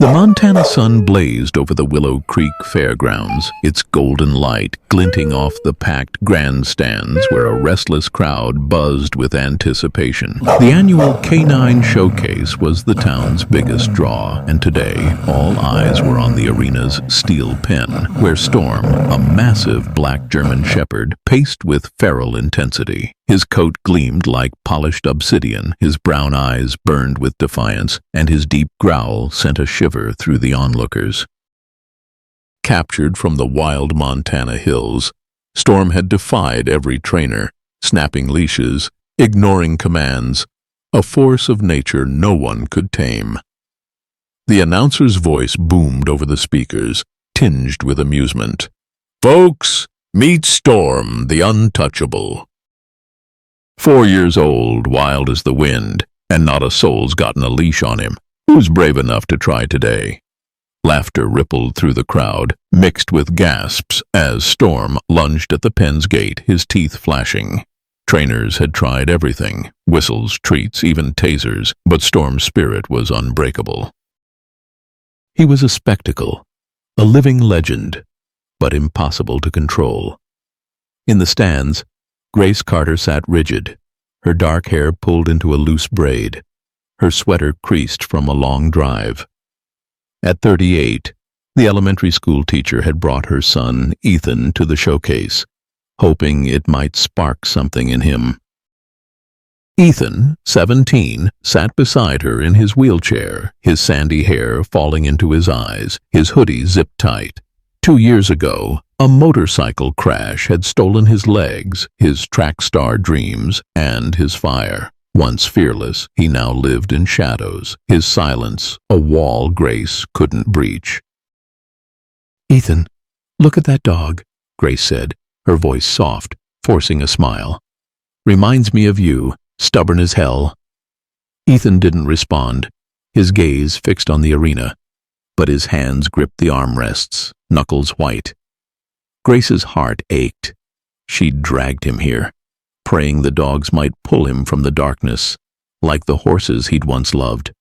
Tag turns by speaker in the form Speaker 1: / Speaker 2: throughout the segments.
Speaker 1: The Montana sun blazed over the Willow Creek Fairgrounds, its golden light glinting off the packed grandstands where a restless crowd buzzed with anticipation. The annual Canine Showcase was the town's biggest draw, and today all eyes were on the arena's steel pen, where Storm, a massive black German shepherd, paced with feral intensity. His coat gleamed like polished obsidian, his brown eyes burned with defiance, and his deep growl sent a shiver through the onlookers. Captured from the wild Montana hills, Storm had defied every trainer, snapping leashes, ignoring commands, a force of nature no one could tame. The announcer's voice boomed over the speakers, tinged with amusement. "Folks, meet Storm, the untouchable. 4 years old, wild as the wind, and not a soul's gotten a leash on him. Who's brave enough to try today?" Laughter rippled through the crowd, mixed with gasps as Storm lunged at the pen's gate, his teeth flashing. Trainers had tried everything, whistles, treats, even tasers, but Storm's spirit was unbreakable. He was a spectacle, a living legend, but impossible to control. In the stands, Grace Carter sat rigid, her dark hair pulled into a loose braid, her sweater creased from a long drive. At 38, the elementary school teacher had brought her son, Ethan, to the showcase, hoping it might spark something in him. Ethan, 17, sat beside her in his wheelchair, his sandy hair falling into his eyes, his hoodie zipped tight. 2 years ago, a motorcycle crash had stolen his legs, his track star dreams, and his fire. Once fearless, he now lived in shadows, his silence a wall Grace couldn't breach. "Ethan, look at that dog," Grace said, her voice soft, forcing a smile. "Reminds me of you, stubborn as hell." Ethan didn't respond, his gaze fixed on the arena, but his hands gripped the armrests, knuckles white. Grace's heart ached. She'd dragged him here, praying the dogs might pull him from the darkness, like the horses he'd once loved.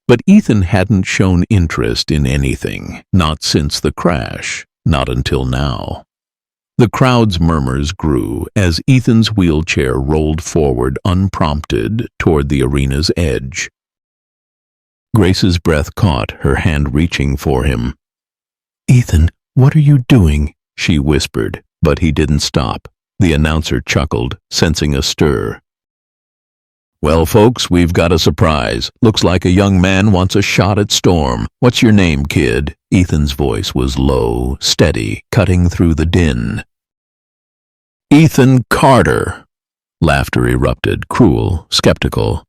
Speaker 1: But Ethan hadn't shown interest in anything, not since the crash, not until now. The crowd's murmurs grew as Ethan's wheelchair rolled forward unprompted toward the arena's edge. Grace's breath caught, her hand reaching for him. "Ethan, what are you doing?" she whispered, but he didn't stop. The announcer chuckled, sensing a stir. "Well, folks, we've got a surprise. Looks like a young man wants a shot at Storm. What's your name, kid?" Ethan's voice was low, steady, cutting through the din. "Ethan Carter." Laughter erupted, cruel, skeptical.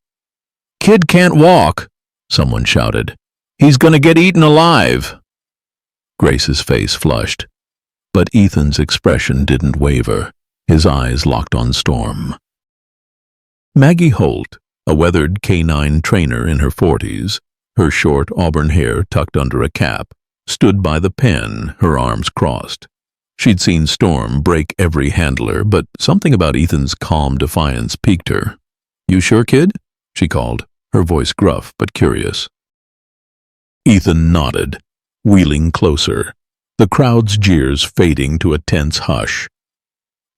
Speaker 1: "Kid can't walk," someone shouted. "He's gonna get eaten alive." Grace's face flushed, but Ethan's expression didn't waver. His eyes locked on Storm. Maggie Holt, a weathered canine trainer in her 40s, her short auburn hair tucked under a cap, stood by the pen, her arms crossed. She'd seen Storm break every handler, but something about Ethan's calm defiance piqued her. "You sure, kid?" she called, her voice gruff but curious. Ethan nodded, wheeling closer, the crowd's jeers fading to a tense hush.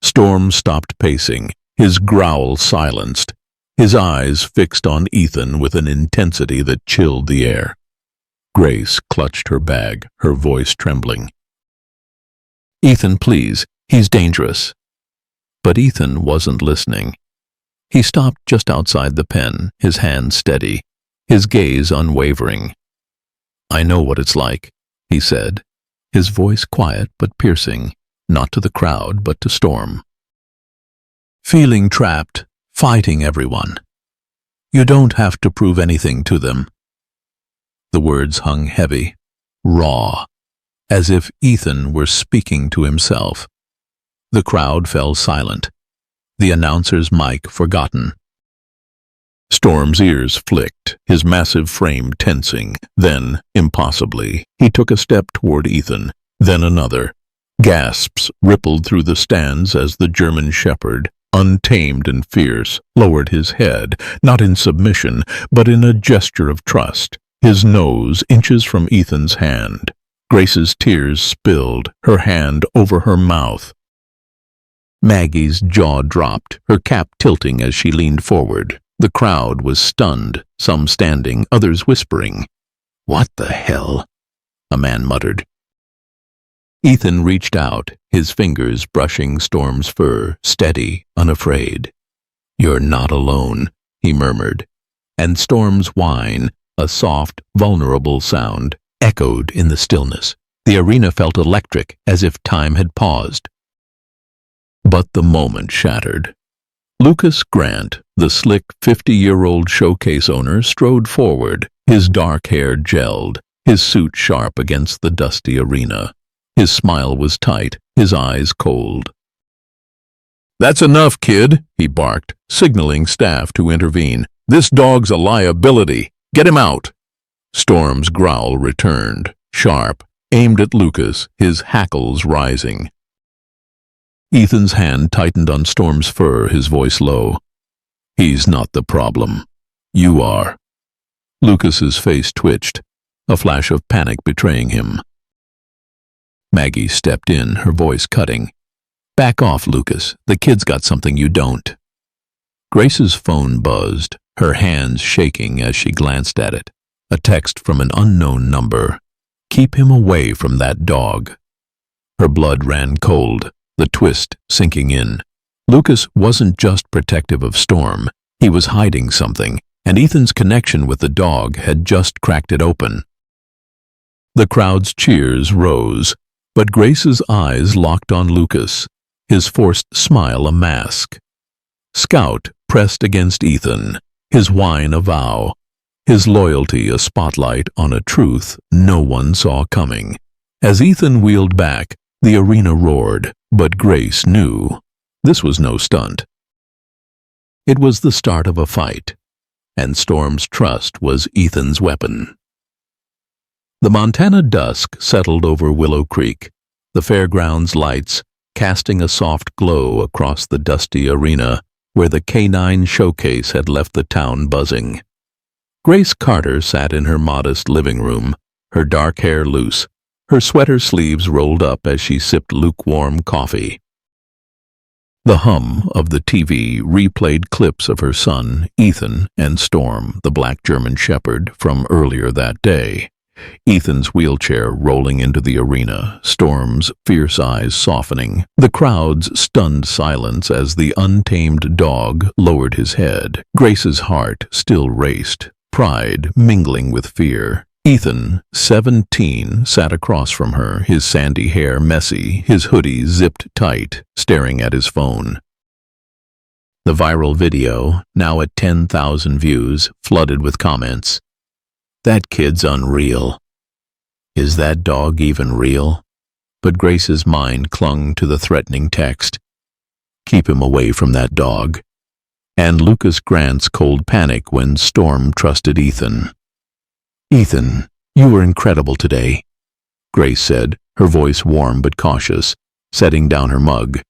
Speaker 1: Storm stopped pacing, his growl silenced, his eyes fixed on Ethan with an intensity that chilled the air. Grace clutched her bag, her voice trembling. "Ethan, please, he's dangerous." But Ethan wasn't listening. He stopped just outside the pen, his hand steady, his gaze unwavering. "I know what it's like," he said, his voice quiet but piercing, not to the crowd but to Storm. "Feeling trapped, fighting everyone. You don't have to prove anything to them." The words hung heavy, raw, as if Ethan were speaking to himself. The crowd fell silent, the announcer's mic forgotten. Storm's ears flicked, his massive frame tensing. Then, impossibly, he took a step toward Ethan, then another. Gasps rippled through the stands as the German shepherd, untamed and fierce, lowered his head, not in submission, but in a gesture of trust. his nose inches from Ethan's hand. Grace's tears spilled, her hand over her mouth. Maggie's jaw dropped, her cap tilting as she leaned forward. The crowd was stunned, some standing, others whispering. "What the hell?" a man muttered. Ethan reached out, his fingers brushing Storm's fur, steady, unafraid. "You're not alone," he murmured, and Storm's whine, a soft, vulnerable sound, echoed in the stillness. The arena felt electric, as if time had paused. But the moment shattered. Lucas Grant, the slick 50-year-old showcase owner, strode forward, his dark hair gelled, his suit sharp against the dusty arena. His smile was tight, his eyes cold. "That's enough, kid," he barked, signaling staff to intervene. "This dog's a liability. Get him out." Storm's growl returned, sharp, aimed at Lucas, his hackles rising. Ethan's hand tightened on Storm's fur, his voice low. "He's not the problem. You are." Lucas's face twitched, a flash of panic betraying him. Maggie stepped in, her voice cutting. "Back off, Lucas. The kid's got something you don't." Grace's phone buzzed, her hands shaking as she glanced at it. A text from an unknown number. "Keep him away from that dog." Her blood ran cold, the twist sinking in. Lucas wasn't just protective of Storm. He was hiding something, and Ethan's connection with the dog had just cracked it open. The crowd's cheers rose, but Grace's eyes locked on Lucas, his forced smile a mask. Scout pressed against Ethan, his whine a vow, his loyalty a spotlight on a truth no one saw coming. As Ethan wheeled back, the arena roared, but Grace knew this was no stunt. It was the start of a fight, and Storm's trust was Ethan's weapon. The Montana dusk settled over Willow Creek, the fairgrounds lights casting a soft glow across the dusty arena where the K9 showcase had left the town buzzing. Grace Carter sat in her modest living room, her dark hair loose, her sweater sleeves rolled up as she sipped lukewarm coffee. The hum of the TV replayed clips of her son, Ethan, and Storm, the black German shepherd, from earlier that day. Ethan's wheelchair rolling into the arena, Storm's fierce eyes softening, the crowd's stunned silence as the untamed dog lowered his head. Grace's heart still raced, pride mingling with fear. Ethan, 17, sat across from her, his sandy hair messy, his hoodie zipped tight, staring at his phone. The viral video, now at 10,000 views, flooded with comments. "That kid's unreal. Is that dog even real?" But Grace's mind clung to the threatening text. "Keep him away from that dog." And Lucas Grant's cold panic when Storm trusted Ethan. "Ethan, you were incredible today," Grace said, her voice warm but cautious, setting down her mug.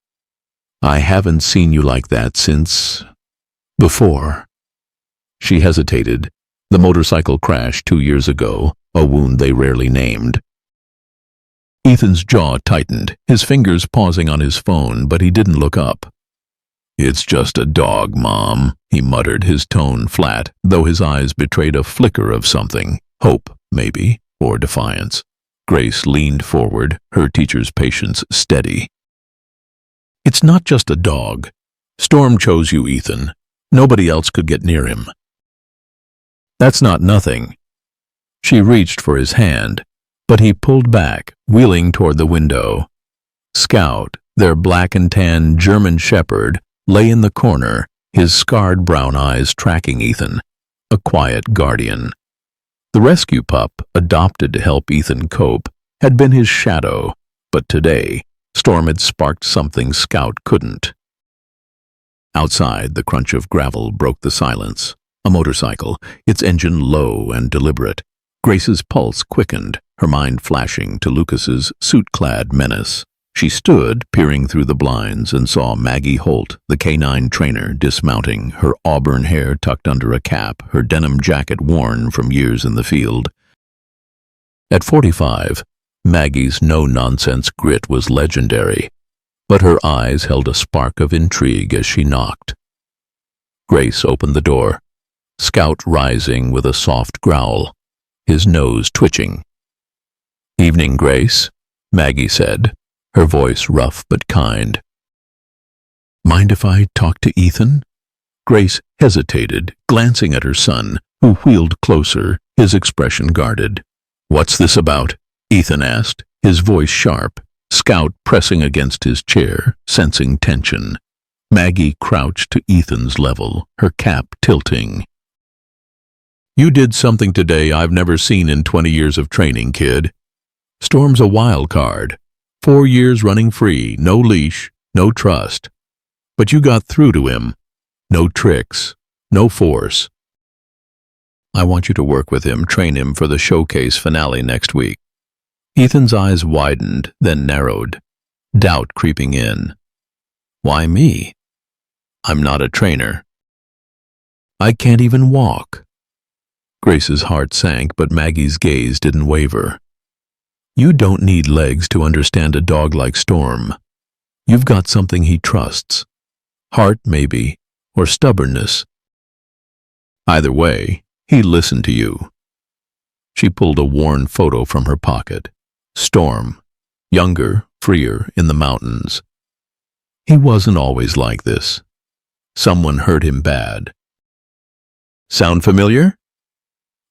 Speaker 1: "I haven't seen you like that since... before." She hesitated. The motorcycle crash 2 years ago, a wound they rarely named. Ethan's jaw tightened, his fingers pausing on his phone, but he didn't look up. "It's just a dog, Mom," he muttered, his tone flat, though his eyes betrayed a flicker of something. Hope, maybe, or defiance. Grace leaned forward, her teacher's patience steady. "It's not just a dog. Storm chose you, Ethan. Nobody else could get near him." "That's not nothing." She reached for his hand, but he pulled back, wheeling toward the window. Scout, their black and tan German shepherd, lay in the corner, his scarred brown eyes tracking Ethan, a quiet guardian. The rescue pup, adopted to help Ethan cope, had been his shadow, but today, Storm had sparked something Scout couldn't. Outside, the crunch of gravel broke the silence. A motorcycle, its engine low and deliberate. Grace's pulse quickened, her mind flashing to Lucas's suit-clad menace. She stood, peering through the blinds, and saw Maggie Holt, the canine trainer, dismounting, her auburn hair tucked under a cap, her denim jacket worn from years in the field. At 45, Maggie's no-nonsense grit was legendary, but her eyes held a spark of intrigue as she knocked. Grace opened the door, Scout rising with a soft growl, his nose twitching. "Evening, Grace," Maggie said, her voice rough but kind. "Mind if I talk to Ethan?" Grace hesitated, glancing at her son, who wheeled closer, his expression guarded. "What's this about?" Ethan asked, his voice sharp, Scout pressing against his chair, sensing tension. Maggie crouched to Ethan's level, her cap tilting. "You did something today I've never seen in 20 years of training, kid. Storm's a wild card. 4 years running free, no leash, no trust. But you got through to him. No tricks, no force. I want you to work with him, train him for the showcase finale next week." Ethan's eyes widened, then narrowed, doubt creeping in. "Why me? I'm not a trainer. I can't even walk." Grace's heart sank, but Maggie's gaze didn't waver. "You don't need legs to understand a dog like Storm. You've got something he trusts. Heart, maybe, or stubbornness. Either way, he listened to you." She pulled a worn photo from her pocket. Storm, younger, freer, in the mountains. He wasn't always like this. Someone hurt him bad. "Sound familiar?"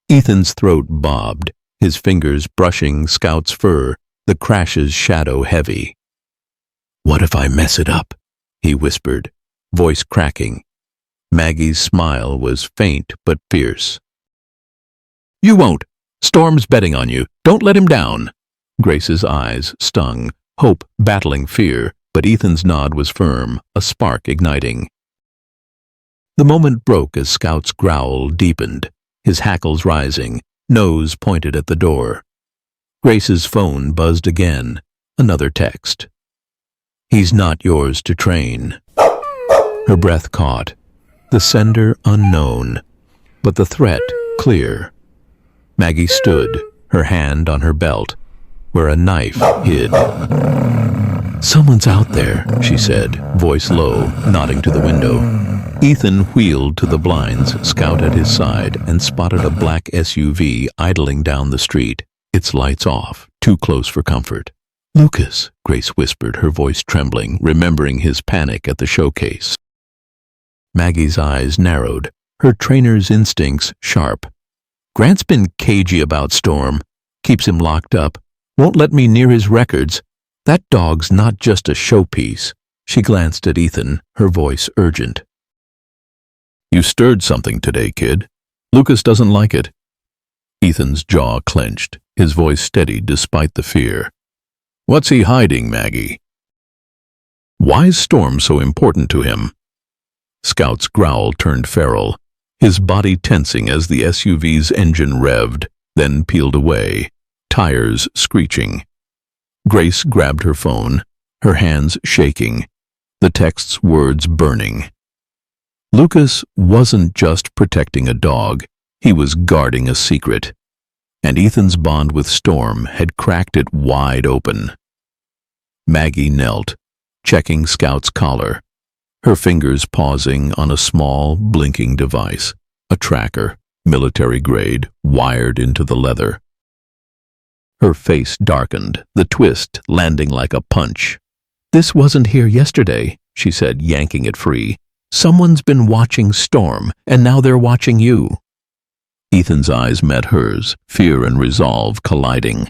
Speaker 1: Ethan's throat bobbed, his fingers brushing Scout's fur, the crash's shadow heavy. "What if I mess it up?" he whispered, voice cracking. Maggie's smile was faint but fierce. "You won't. Storm's betting on you. Don't let him down." Grace's eyes stung, hope battling fear, but Ethan's nod was firm, a spark igniting. The moment broke as Scout's growl deepened, his hackles rising, nose pointed at the door. Grace's phone buzzed again, another text. "He's not yours to train." Her breath caught, the sender unknown, but the threat clear. Maggie stood, her hand on her belt, where a knife hid. "Someone's out there," she said, voice low, nodding to the window. Ethan wheeled to the blinds, Scout at his side, and spotted a black SUV idling down the street, its lights off, too close for comfort. "Lucas," Grace whispered, her voice trembling, remembering his panic at the showcase. Maggie's eyes narrowed, her trainer's instincts sharp. "Grant's been cagey about Storm, keeps him locked up, won't let me near his records. That dog's not just a showpiece." She glanced at Ethan, her voice urgent. "You stirred something today, kid. Lucas doesn't like it." Ethan's jaw clenched, his voice steadied despite the fear. "What's he hiding, Maggie? Why's Storm so important to him?" Scout's growl turned feral, his body tensing as the SUV's engine revved, then peeled away, tires screeching. Grace grabbed her phone, her hands shaking, the text's words burning. Lucas wasn't just protecting a dog, he was guarding a secret. And Ethan's bond with Storm had cracked it wide open. Maggie knelt, checking Scout's collar, her fingers pausing on a small, blinking device, a tracker, military grade, wired into the leather. Her face darkened, the twist landing like a punch. "This wasn't here yesterday," she said, yanking it free. "Someone's been watching Storm, and now they're watching you." Ethan's eyes met hers, fear and resolve colliding.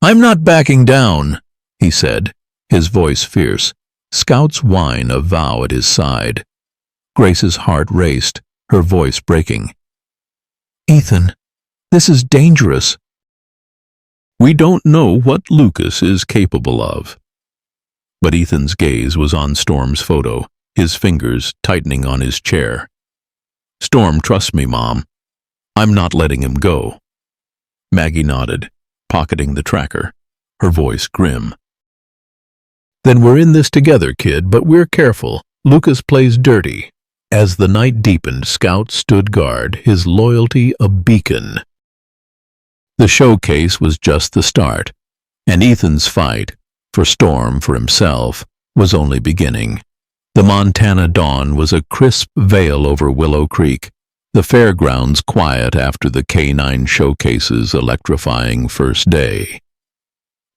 Speaker 1: "I'm not backing down," he said, his voice fierce, Scout's whine a vow at his side. Grace's heart raced, her voice breaking. "Ethan, this is dangerous." "We don't know what Lucas is capable of." But Ethan's gaze was on Storm's photo, his fingers tightening on his chair. "Storm trusts me, Mom. I'm not letting him go." Maggie nodded, pocketing the tracker, her voice grim. Then we're in this together, kid, but we're careful. Lucas plays dirty. As the night deepened, Scout stood guard, his loyalty a beacon. The showcase was just the start, and Ethan's fight, for Storm, for himself, was only beginning. The Montana dawn was a crisp veil over Willow Creek, the fairgrounds quiet after the K-9 showcase's electrifying first day.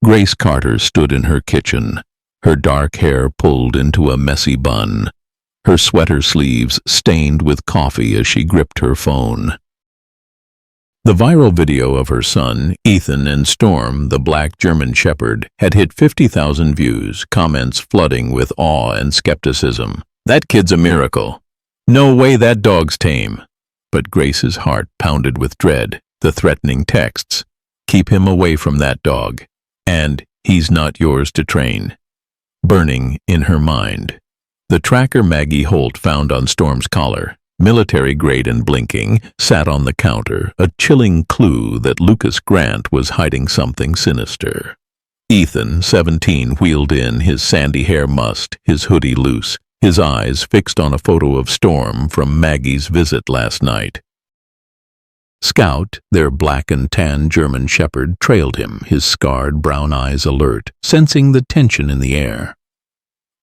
Speaker 1: Grace Carter stood in her kitchen, her dark hair pulled into a messy bun, her sweater sleeves stained with coffee as she gripped her phone. The viral video of her son, Ethan, and Storm, the black German shepherd, had hit 50,000 views, comments flooding with awe and skepticism. "That kid's a miracle. No way that dog's tame." But Grace's heart pounded with dread, the threatening texts. "Keep him away from that dog," and "He's not yours to train," burning in her mind. The tracker Maggie Holt found on Storm's collar, military-grade and blinking, sat on the counter, a chilling clue that Lucas Grant was hiding something sinister. Ethan, 17, wheeled in, his sandy hair mussed, his hoodie loose, his eyes fixed on a photo of Storm from Maggie's visit last night. Scout, their black and tan German shepherd, trailed him, his scarred brown eyes alert, sensing the tension in the air.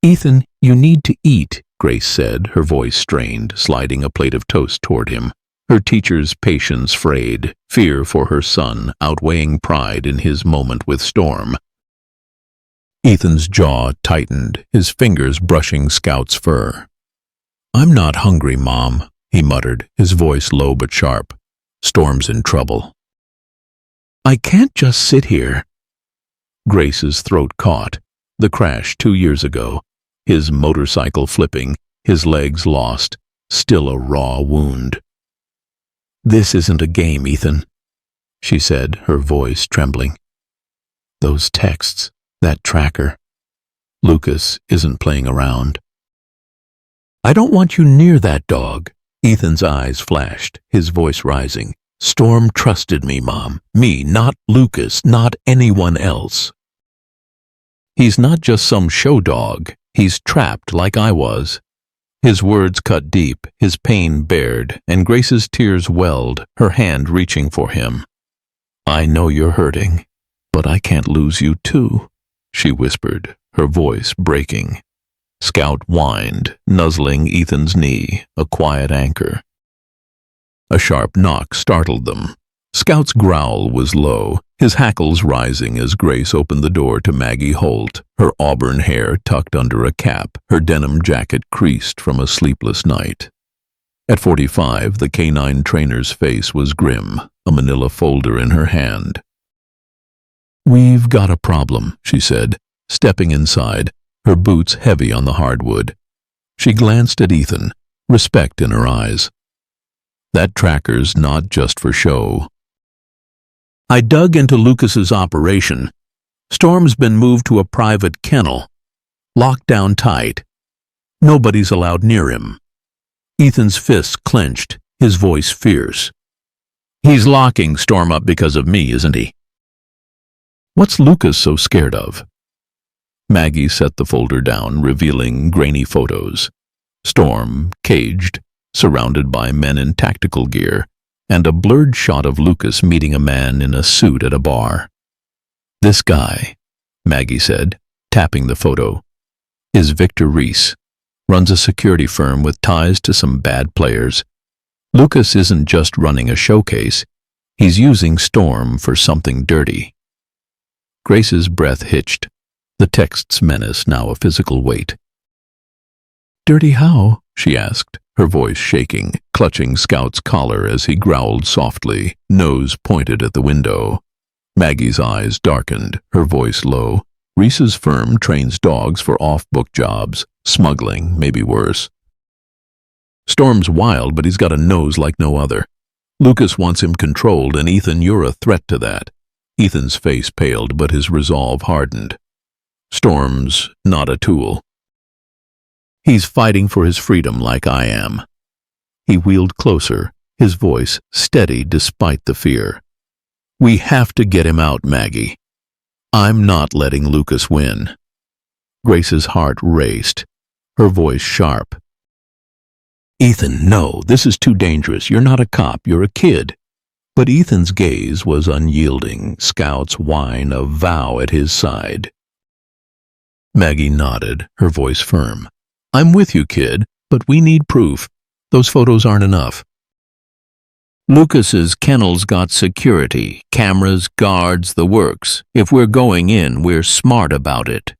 Speaker 1: "Ethan, you need to eat," Grace said, her voice strained, sliding a plate of toast toward him. Her teacher's patience frayed, fear for her son outweighing pride in his moment with Storm. Ethan's jaw tightened, his fingers brushing Scout's fur. "I'm not hungry, Mom," he muttered, his voice low but sharp. "Storm's in trouble." "I can't just sit here." Grace's throat caught. The crash 2 years ago, his motorcycle flipping, his legs lost, still a raw wound. "This isn't a game, Ethan," she said, her voice trembling. "Those texts, that tracker. Lucas isn't playing around." "I don't want you near that dog." Ethan's eyes flashed, his voice rising. "Storm trusted me, Mom. Me, not Lucas, not anyone else. He's not just some show dog. He's trapped like I was." His words cut deep, his pain bared, and Grace's tears welled, her hand reaching for him. "I know you're hurting, but I can't lose you too," she whispered, her voice breaking. Scout whined, nuzzling Ethan's knee, a quiet anchor. A sharp knock startled them. Scout's growl was low, his hackles rising as Grace opened the door to Maggie Holt, her auburn hair tucked under a cap, her denim jacket creased from a sleepless night. At 45, the K-9 trainer's face was grim, a manila folder in her hand. "We've got a problem," she said, stepping inside, her boots heavy on the hardwood. She glanced at Ethan, respect in her eyes. "That tracker's not just for show." "I dug into Lucas's operation. Storm's been moved to a private kennel, locked down tight. Nobody's allowed near him." Ethan's fists clenched, his voice fierce. "He's locking Storm up because of me, isn't he?" "What's Lucas so scared of?" Maggie set the folder down, revealing grainy photos. Storm, caged, surrounded by men in tactical gear, and a blurred shot of Lucas meeting a man in a suit at a bar. "This guy," Maggie said, tapping the photo, "is Victor Reese, runs a security firm with ties to some bad players. Lucas isn't just running a showcase, he's using Storm for something dirty." Grace's breath hitched, the text's menace now a physical weight. "Dirty how?" she asked, her voice shaking, clutching Scout's collar as he growled softly, nose pointed at the window. Maggie's eyes darkened, her voice low. "Reese's firm trains dogs for off-book jobs, smuggling, maybe worse. Storm's wild, but he's got a nose like no other. Lucas wants him controlled, and Ethan, you're a threat to that." Ethan's face paled, but his resolve hardened. "Storm's not a tool. He's fighting for his freedom like I am." He wheeled closer, his voice steady despite the fear. "We have to get him out, Maggie. I'm not letting Lucas win." Grace's heart raced, her voice sharp. "Ethan, no, this is too dangerous. You're not a cop, you're a kid." But Ethan's gaze was unyielding, Scout's whine a vow at his side. Maggie nodded, her voice firm. "I'm with you, kid, but we need proof. Those photos aren't enough." "Lucas's kennel's got security, cameras, guards, the works. If we're going in, we're smart about it."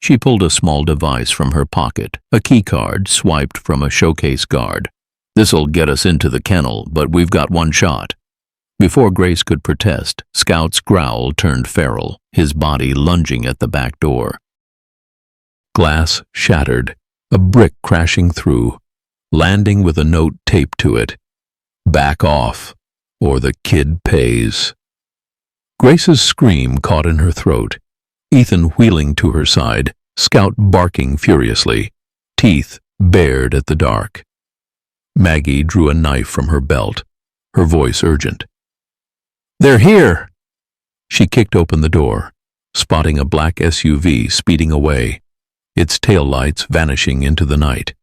Speaker 1: She pulled a small device from her pocket, a keycard swiped from a showcase guard. "This'll get us into the kennel, but we've got one shot." Before Grace could protest, Scout's growl turned feral, his body lunging at the back door. Glass shattered, a brick crashing through, landing with a note taped to it. "Back off, or the kid pays." Grace's scream caught in her throat. Ethan wheeling to her side, Scout barking furiously, teeth bared at the dark. Maggie drew a knife from her belt, her voice urgent. "They're here!" She kicked open the door, spotting a black SUV speeding away, its taillights vanishing into the night.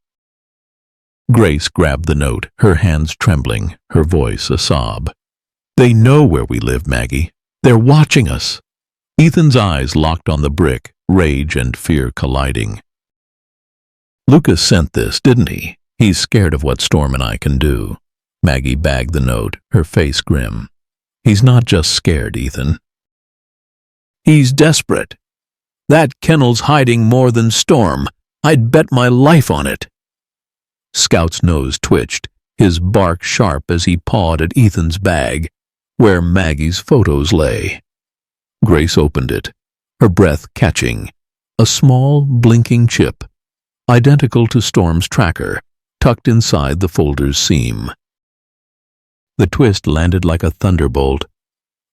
Speaker 1: Grace grabbed the note, her hands trembling, her voice a sob. "They know where we live, Maggie. They're watching us." Ethan's eyes locked on the brick, rage and fear colliding. "Lucas sent this, didn't he? He's scared of what Storm and I can do." Maggie bagged the note, her face grim. "He's not just scared, Ethan. He's desperate. That kennel's hiding more than Storm. I'd bet my life on it." Scout's nose twitched, his bark sharp as he pawed at Ethan's bag, where Maggie's photos lay. Grace opened it, her breath catching, a small, blinking chip, identical to Storm's tracker, tucked inside the folder's seam. The twist landed like a thunderbolt.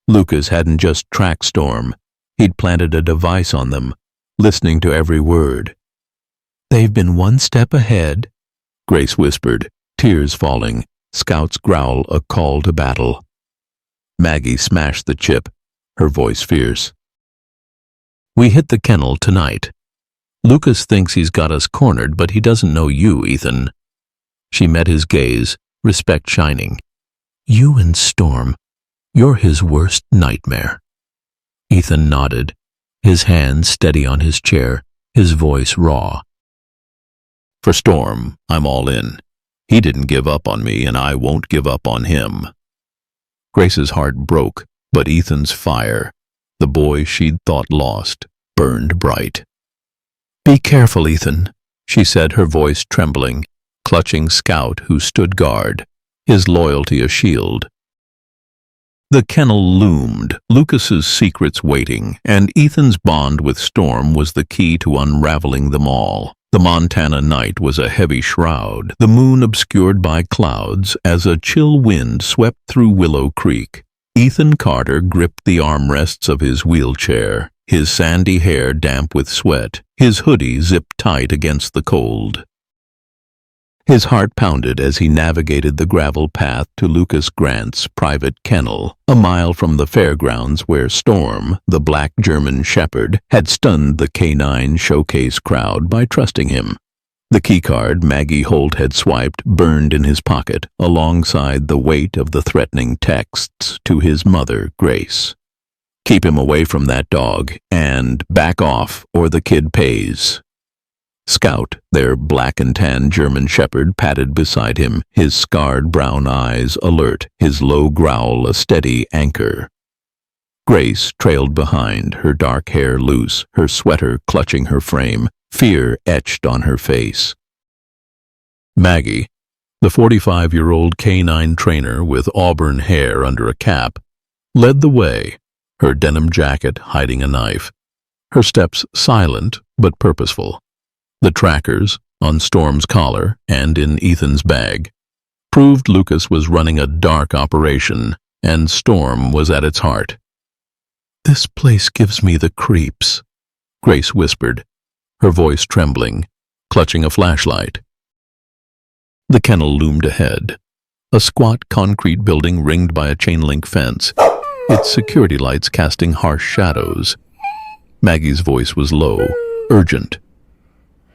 Speaker 1: Lucas hadn't just tracked Storm, he'd planted a device on them, listening to every word. "They've been one step ahead," Grace whispered, tears falling, Scout's growl a call to battle. Maggie smashed the chip, her voice fierce. "We hit the kennel tonight. Lucas thinks he's got us cornered, but he doesn't know you, Ethan." She met his gaze, respect shining. "You and Storm, you're his worst nightmare." Ethan nodded, his hand steady on his chair, his voice raw. "For Storm, I'm all in. He didn't give up on me, and I won't give up on him." Grace's heart broke, but Ethan's fire, the boy she'd thought lost, burned bright. "Be careful, Ethan," she said, her voice trembling, clutching Scout who stood guard, his loyalty a shield. The kennel loomed, Lucas's secrets waiting, and Ethan's bond with Storm was the key to unraveling them all. The Montana night was a heavy shroud, the moon obscured by clouds as a chill wind swept through Willow Creek. Ethan Carter gripped the armrests of his wheelchair, his sandy hair damp with sweat, his hoodie zipped tight against the cold. His heart pounded as he navigated the gravel path to Lucas Grant's private kennel, a mile from the fairgrounds where Storm, the black German shepherd, had stunned the canine showcase crowd by trusting him. The keycard Maggie Holt had swiped burned in his pocket alongside the weight of the threatening texts to his mother, Grace. "Keep him away from that dog, and back off, or the kid pays." Scout, their black and tan German shepherd, padded beside him, his scarred brown eyes alert, his low growl a steady anchor. Grace trailed behind, her dark hair loose, her sweater clutching her frame, fear etched on her face. Maggie, the 45-year-old canine trainer with auburn hair under a cap, led the way, her denim jacket hiding a knife, her steps silent but purposeful. The trackers, on Storm's collar and in Ethan's bag, proved Lucas was running a dark operation, and Storm was at its heart. "This place gives me the creeps," Grace whispered, her voice trembling, clutching a flashlight. The kennel loomed ahead, a squat concrete building ringed by a chain-link fence, its security lights casting harsh shadows. Maggie's voice was low, urgent.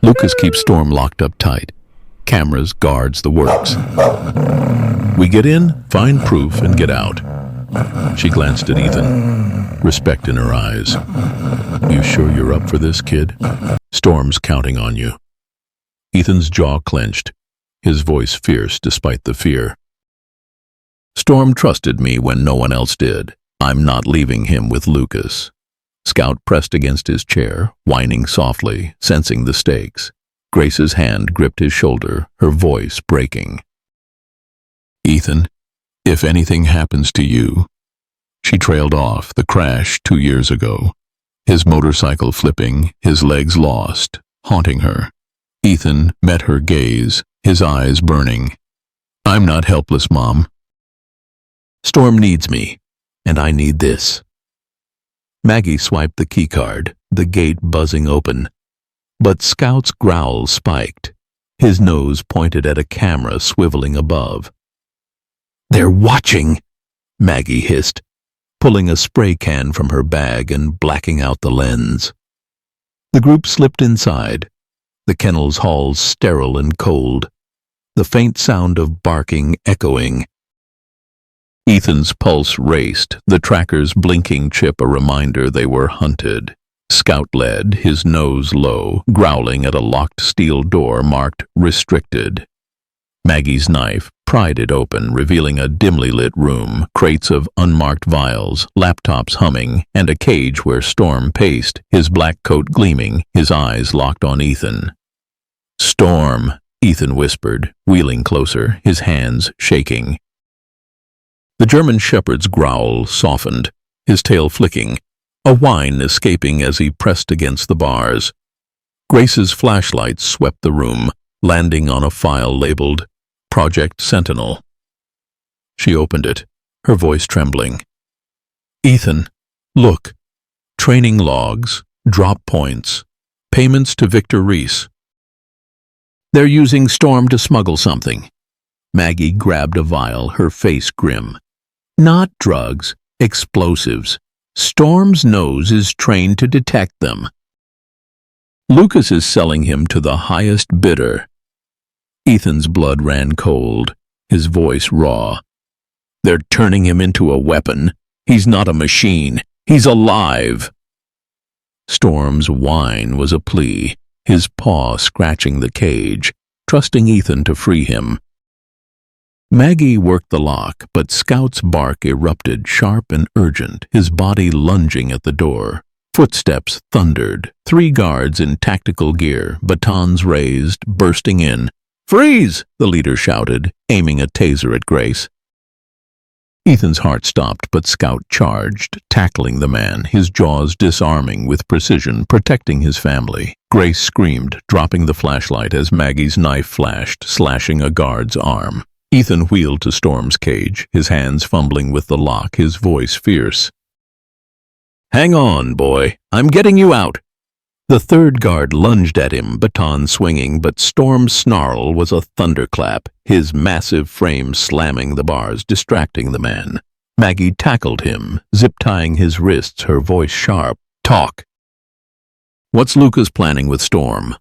Speaker 1: Lucas keeps Storm locked up tight. Cameras, guards, the works. We get in, find proof, and get out. She glanced at Ethan, respect in her eyes. You sure you're up for this, kid? Storm's counting on you. Ethan's jaw clenched, his voice fierce despite the fear. Storm trusted me when no one else did. I'm not leaving him with Lucas. Scout pressed against his chair, whining softly, sensing the stakes. Grace's hand gripped his shoulder, her voice breaking. Ethan, if anything happens to you... She trailed off, the crash 2 years ago. His motorcycle flipping, his legs lost, haunting her. Ethan met her gaze, his eyes burning. I'm not helpless, Mom. Storm needs me, and I need this. Maggie swiped the keycard, the gate buzzing open. But Scout's growl spiked. His nose pointed at a camera swiveling above. They're watching, Maggie hissed, pulling a spray can from her bag and blacking out the lens. The group slipped inside, the kennel's halls sterile and cold, the faint sound of barking echoing. Ethan's pulse raced, the tracker's blinking chip a reminder they were hunted. Scout led, his nose low, growling at a locked steel door marked restricted. Maggie's knife pried it open, revealing a dimly lit room, crates of unmarked vials, laptops humming, and a cage where Storm paced, his black coat gleaming, his eyes locked on Ethan. Storm, Ethan whispered, wheeling closer, his hands shaking. The German shepherd's growl softened, his tail flicking, a whine escaping as he pressed against the bars. Grace's flashlight swept the room, landing on a file labeled Project Sentinel. She opened it, her voice trembling. Ethan, look. Training logs, drop points, payments to Victor Reese. They're using Storm to smuggle something. Maggie grabbed a vial, her face grim. Not drugs, explosives. Storm's nose is trained to detect them. Lucas is selling him to the highest bidder. Ethan's blood ran cold, his voice raw. They're turning him into a weapon. He's not a machine. He's alive. Storm's whine was a plea, his paw scratching the cage, trusting Ethan to free him. Maggie worked the lock, but Scout's bark erupted, sharp and urgent, his body lunging at the door. Footsteps thundered, 3 guards in tactical gear, batons raised, bursting in. Freeze! The leader shouted, aiming a taser at Grace. Ethan's heart stopped, but Scout charged, tackling the man, his jaws disarming with precision, protecting his family. Grace screamed, dropping the flashlight as Maggie's knife flashed, slashing a guard's arm. Ethan wheeled to Storm's cage, his hands fumbling with the lock, his voice fierce. Hang on, boy. I'm getting you out. The third guard lunged at him, baton swinging, but Storm's snarl was a thunderclap, his massive frame slamming the bars, distracting the man. Maggie tackled him, zip-tying his wrists, her voice sharp. Talk. What's Lucas planning with Storm?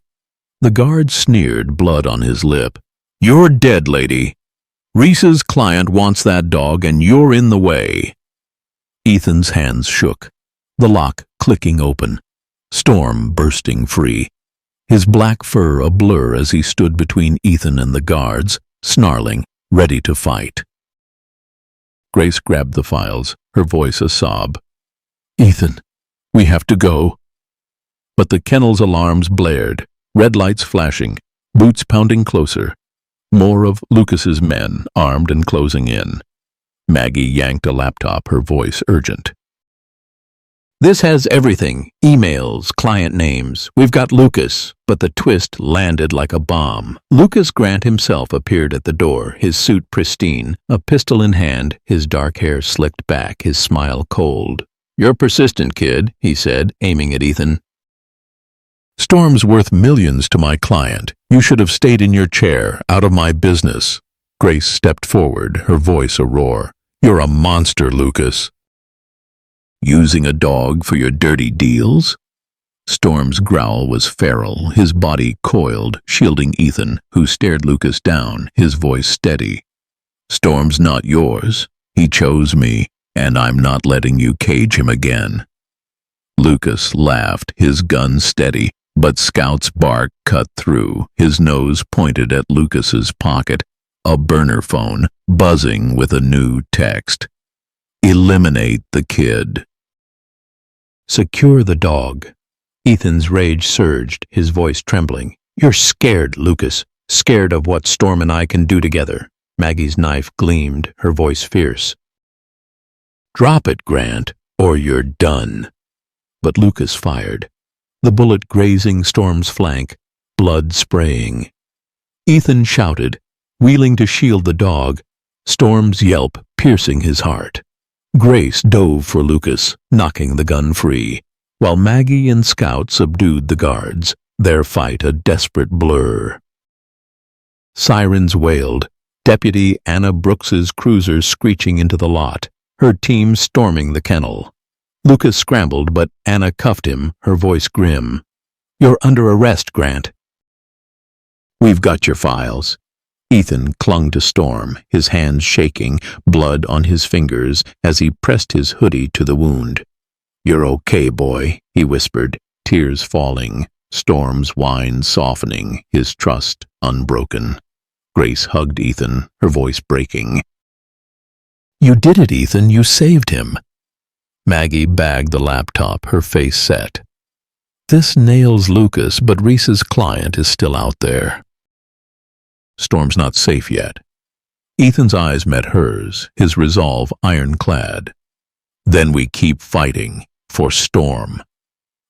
Speaker 1: The guard sneered, blood on his lip. You're dead, lady. Reese's client wants that dog, and you're in the way. Ethan's hands shook, the lock clicking open. Storm bursting free, his black fur a blur as he stood between Ethan and the guards, snarling, ready to fight. Grace grabbed the files, her voice a sob. Ethan, we have to go. But the kennel's alarms blared, red lights flashing, boots pounding closer. More of Lucas's men, armed and closing in. Maggie yanked a laptop, her voice urgent. This has everything, emails, client names. We've got Lucas, but the twist landed like a bomb. Lucas Grant himself appeared at the door, his suit pristine, a pistol in hand, his dark hair slicked back, his smile cold. You're persistent, kid, he said, aiming at Ethan. Storm's worth millions to my client. You should have stayed in your chair, out of my business. Grace stepped forward, her voice a roar. You're a monster, Lucas. Using a dog for your dirty deals? Storm's growl was feral, his body coiled, shielding Ethan, who stared Lucas down, his voice steady. Storm's not yours. He chose me, and I'm not letting you cage him again. Lucas laughed, his gun steady, but Scout's bark cut through, his nose pointed at Lucas's pocket, a burner phone, buzzing with a new text. Eliminate the kid.
Speaker 2: Secure the dog. Ethan's rage surged, his voice trembling. You're scared, Lucas. Scared of what Storm and I can do together. Maggie's knife gleamed, her voice fierce. Drop it, Grant, or you're done. But Lucas fired, the bullet grazing Storm's flank, blood spraying. Ethan shouted, wheeling to shield the dog, Storm's yelp piercing his heart. Grace dove for Lucas, knocking the gun free, while Maggie and Scout subdued the guards, their fight a desperate blur. Sirens wailed, Deputy Anna Brooks's cruiser screeching into the lot, her team storming the kennel. Lucas scrambled, but Anna cuffed him, her voice grim. You're under arrest, Grant. We've got your files. Ethan clung to Storm, his hands shaking, blood on his fingers as he pressed his hoodie to the wound. You're okay, boy, he whispered, tears falling, Storm's whine softening, his trust unbroken. Grace hugged Ethan, her voice breaking. You did it, Ethan, you saved him. Maggie bagged the laptop, her face set. This nails Lucas, but Reese's client is still out there. Storm's not safe yet. Ethan's eyes met hers, his resolve ironclad. Then we keep fighting for Storm.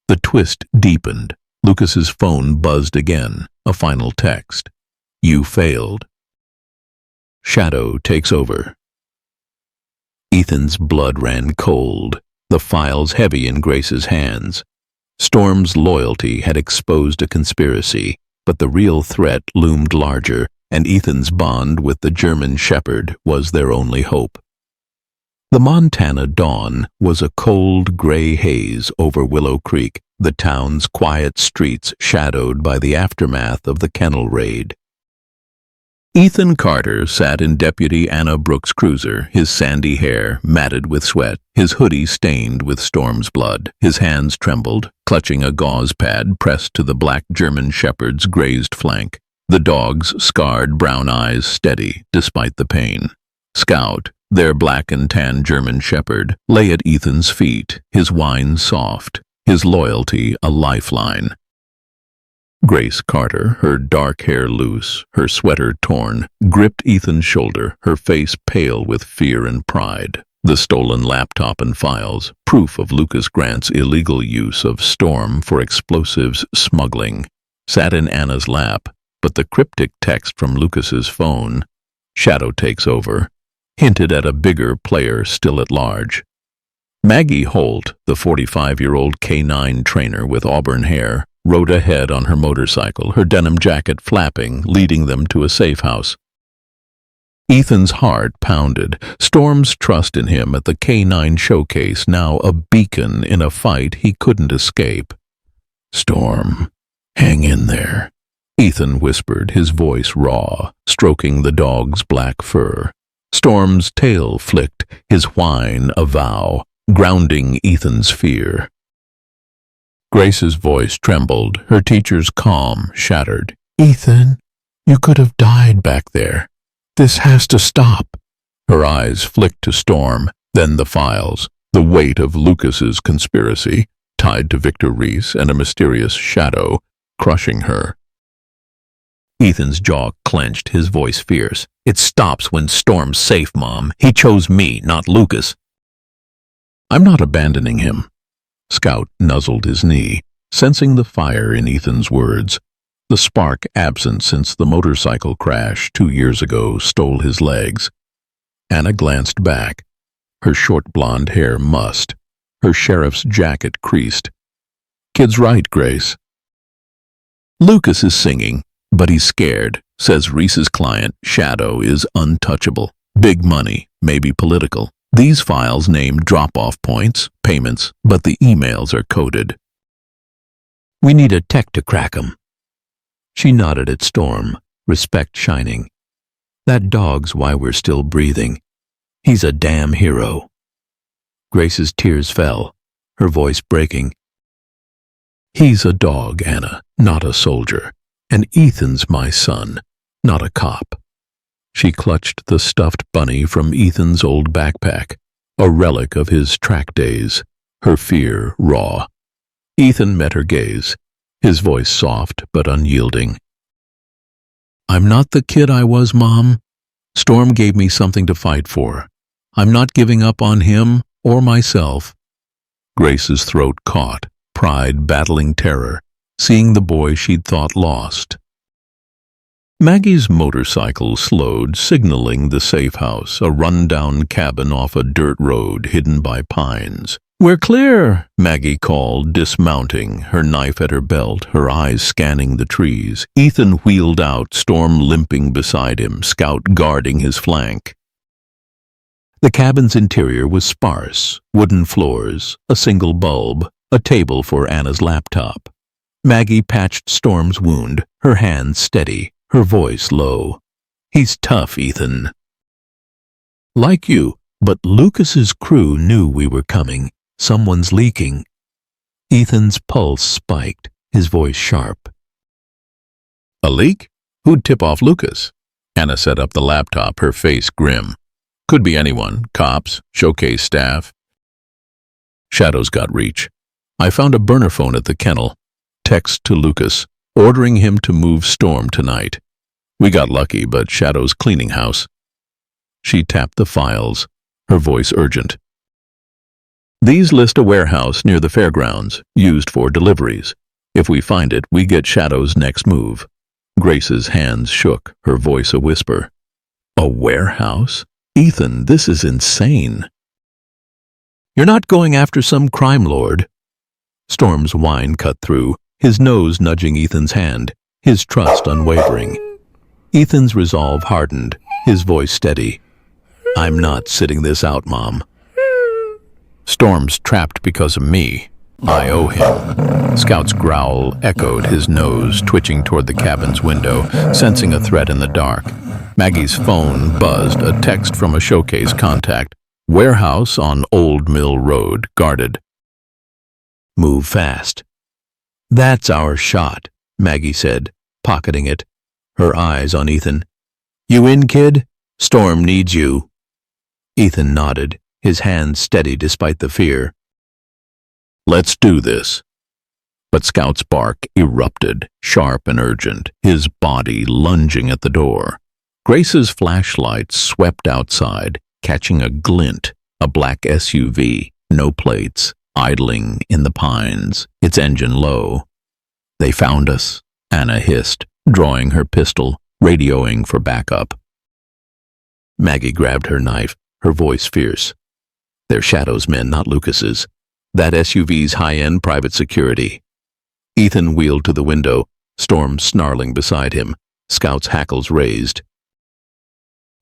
Speaker 2: The twist deepened. Lucas's phone buzzed again, a final text. You failed. Shadow takes over. Ethan's blood ran cold, the files heavy in Grace's hands. Storm's loyalty had exposed a conspiracy, but the real threat loomed larger, and Ethan's bond with the German shepherd was their only hope. The Montana dawn was a cold gray haze over Willow Creek, the town's quiet streets shadowed by the aftermath of the kennel raid. Ethan Carter sat in Deputy Anna Brooks' cruiser, his sandy hair matted with sweat, his hoodie stained with Storm's blood. His hands trembled, clutching a gauze pad pressed to the black German shepherd's grazed flank. The dog's scarred brown eyes steady despite the pain. Scout, their black and tan German shepherd, lay at Ethan's feet, his whine soft, his loyalty a lifeline. Grace Carter, her dark hair loose, her sweater torn, gripped Ethan's shoulder, her face pale with fear and pride. The stolen laptop and files, proof of Lucas Grant's illegal use of Storm for explosives smuggling, sat in Anna's lap, but the cryptic text from Lucas's phone, Shadow takes over, hinted at a bigger player still at large. Maggie Holt, the 45-year-old K-9 trainer with auburn hair, rode ahead on her motorcycle, her denim jacket flapping, leading them to a safe house. Ethan's heart pounded, Storm's trust in him at the K-9 showcase now a beacon in a fight he couldn't escape. Storm, hang in there, Ethan whispered, his voice raw, stroking the dog's black fur. Storm's tail flicked, his whine a vow, grounding Ethan's fear. Grace's voice trembled, her teacher's calm shattered. Ethan, you could have died back there. This has to stop. Her eyes flicked to Storm, then the files, the weight of Lucas's conspiracy, tied to Victor Reese and a mysterious shadow, crushing her. Ethan's jaw clenched, his voice fierce. It stops when Storm's safe, Mom. He chose me, not Lucas. I'm not abandoning him. Scout nuzzled his knee, sensing the fire in Ethan's words. The spark absent since the motorcycle crash 2 years ago stole his legs. Anna glanced back, her short blonde hair mussed, her sheriff's jacket creased. Kid's right, Grace. Lucas is singing, but he's scared, says Reese's client, Shadow, is untouchable. Big money, maybe political. These files name drop-off points, payments, but the emails are coded. We need a tech to crack 'em." She nodded at Storm, respect shining. "That dog's why we're still breathing. He's a damn hero." Grace's tears fell, her voice breaking.
Speaker 1: "He's a dog, Anna, not a soldier. And Ethan's my son, not a cop." She clutched the stuffed bunny from Ethan's old backpack, a relic of his track days, her fear raw. Ethan met her gaze, his voice soft but unyielding. "I'm not the kid I was, Mom. Storm gave me something to fight for. I'm not giving up on him or myself." Grace's throat caught, pride battling terror, seeing the boy she'd thought lost. Maggie's motorcycle slowed, signaling the safe house, a run-down cabin off a dirt road hidden by pines. "We're clear," Maggie called, dismounting, her knife at her belt, her eyes scanning the trees. Ethan wheeled out, Storm limping beside him, Scout guarding his flank. The cabin's interior was sparse, wooden floors, a single bulb, a table for Anna's laptop. Maggie patched Storm's wound, her hands steady, her voice low. "He's tough, Ethan. Like you, but Lucas's crew knew we were coming. Someone's leaking." Ethan's pulse spiked, his voice sharp. "A leak? Who'd tip off Lucas?" Anna set up the laptop, her face grim. "Could be anyone, cops, showcase staff." Shadow's got reach. "I found a burner phone at the kennel. Text to Lucas, ordering him to move Storm tonight. We got lucky, but Shadow's cleaning house." She tapped the files, her voice urgent. "These list a warehouse near the fairgrounds, used for deliveries. If we find it, we get Shadow's next move." Grace's hands shook, her voice a whisper. "A warehouse? Ethan, this is insane." "You're not going after some crime lord." Storm's whine cut through, his nose nudging Ethan's hand, his trust unwavering. Ethan's resolve hardened, his voice steady. "I'm not sitting this out, Mom. Storm's trapped because of me. I owe him." Scout's growl echoed, his nose twitching toward the cabin's window, sensing a threat in the dark. Maggie's phone buzzed, a text from a showcase contact. "Warehouse on Old Mill Road, guarded." "Move fast." "That's our shot," Maggie said, pocketing it, her eyes on Ethan. "You in, kid? Storm needs you." Ethan nodded, his hands steady despite the fear. "Let's do this." But Scout's bark erupted, sharp and urgent, his body lunging at the door. Grace's flashlight swept outside, catching a glint, a black SUV, no plates, idling in the pines, its engine low. "They found us," Anna hissed, drawing her pistol, radioing for backup. Maggie grabbed her knife, her voice fierce. "They're Shadow's men, not Lucas's. That SUV's high-end private security." Ethan wheeled to the window, Storm snarling beside him, Scout's hackles raised.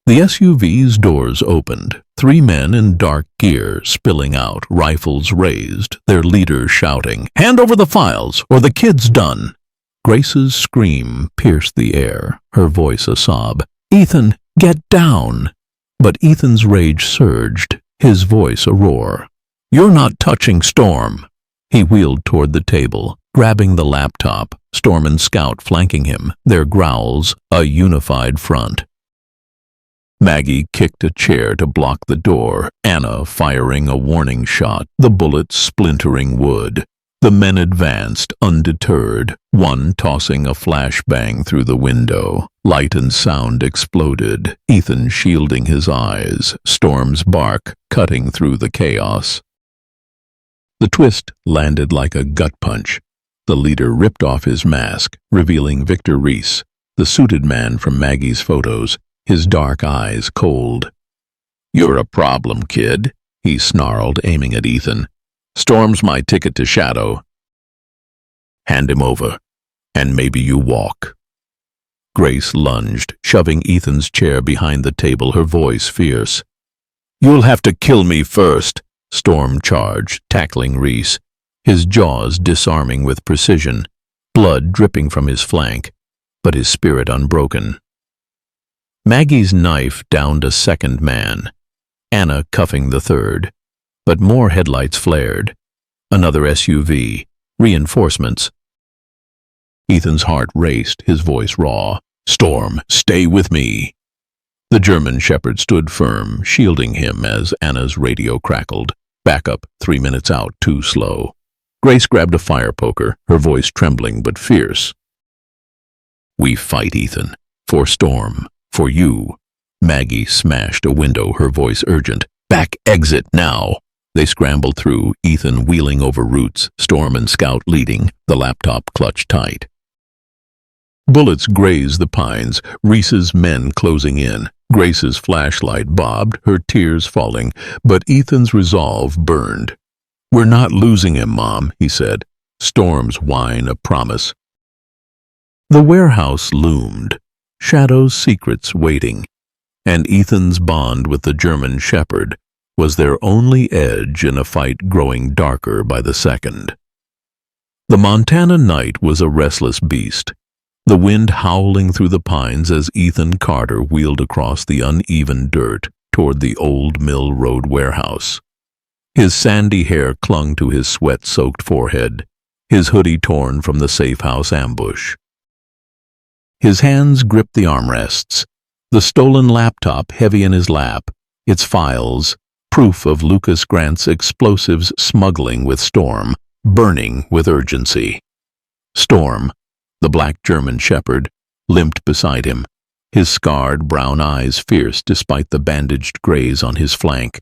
Speaker 1: The SUV's doors opened, 3 men in dark gear spilling out, rifles raised, their leader shouting, "Hand over the files, or the kid's done!" Grace's scream pierced the air, her voice a sob. "Ethan, get down!" But Ethan's rage surged, his voice a roar. "You're not touching Storm!" He wheeled toward the table, grabbing the laptop, Storm and Scout flanking him, their growls a unified front. Maggie kicked a chair to block the door, Anna firing a warning shot, the bullet splintering wood. The men advanced, undeterred, one tossing a flashbang through the window. Light and sound exploded, Ethan shielding his eyes, Storm's bark cutting through the chaos. The twist landed like a gut punch. The leader ripped off his mask, revealing Victor Reese, the suited man from Maggie's photos, his dark eyes cold. "You're a problem, kid," he snarled, aiming at Ethan. "Storm's my ticket to Shadow. Hand him over, and maybe you walk." Grace lunged, shoving Ethan's chair behind the table, her voice fierce. "You'll have to kill me first," Storm charged, tackling Reese, his jaws disarming with precision,
Speaker 2: blood dripping from his flank, but his spirit unbroken. Maggie's knife downed a second man, Anna cuffing the third, but more headlights flared. Another SUV, reinforcements. Ethan's heart raced, his voice raw. "Storm, stay with me." The German shepherd stood firm, shielding him as Anna's radio crackled. Backup, 3 minutes out, too slow. Grace grabbed a fire poker, her voice trembling but fierce. "We fight, Ethan. For Storm. For you." Maggie smashed a window, her voice urgent. "Back exit, now." They scrambled through, Ethan wheeling over roots, Storm and Scout leading, the laptop clutched tight. Bullets grazed the pines, Reese's men closing in. Grace's flashlight bobbed, her tears falling, but Ethan's resolve burned. "We're not losing him, Mom," he said. Storm's whine a promise. The warehouse loomed, shadows, secrets waiting, and Ethan's bond with the German shepherd was their only edge in a fight growing darker by the second. The Montana night was a restless beast, the wind howling through the pines as Ethan Carter wheeled across the uneven dirt toward the old Mill Road warehouse. His sandy hair clung to his sweat-soaked forehead, his hoodie torn from the safe-house ambush. His hands gripped the armrests, the stolen laptop heavy in his lap, its files, proof of Lucas Grant's explosives smuggling with Storm, burning with urgency. Storm, the black German shepherd, limped beside him, his scarred brown eyes fierce despite the bandaged graze on his flank.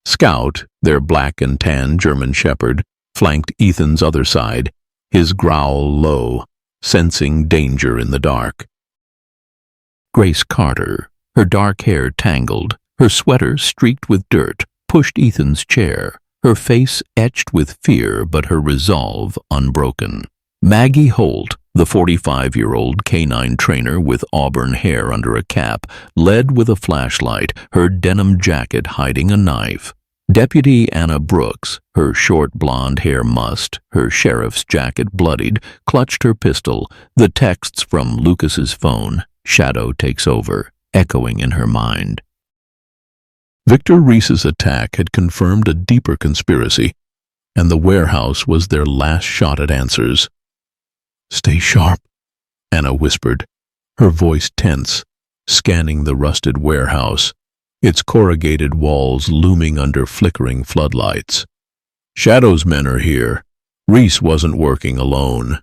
Speaker 2: Scout, their black and tan German shepherd, flanked Ethan's other side, his growl low, sensing danger in the dark. Grace Carter, her dark hair tangled, her sweater streaked with dirt, pushed Ethan's chair, her face etched with fear but her resolve unbroken. Maggie Holt, the 45-year-old canine trainer with auburn hair under a cap, led with a flashlight, her denim jacket hiding a knife. Deputy Anna Brooks, her short blonde hair mussed, her sheriff's jacket bloodied, clutched her pistol, the texts from Lucas's phone, "Shadow takes over," echoing in her mind. Victor Reese's attack had confirmed a deeper conspiracy, and the warehouse was their last shot at answers. "Stay sharp," Anna whispered, her voice tense, scanning the rusted warehouse, its corrugated walls looming under flickering floodlights. "Shadow's men are here. Reese wasn't working alone."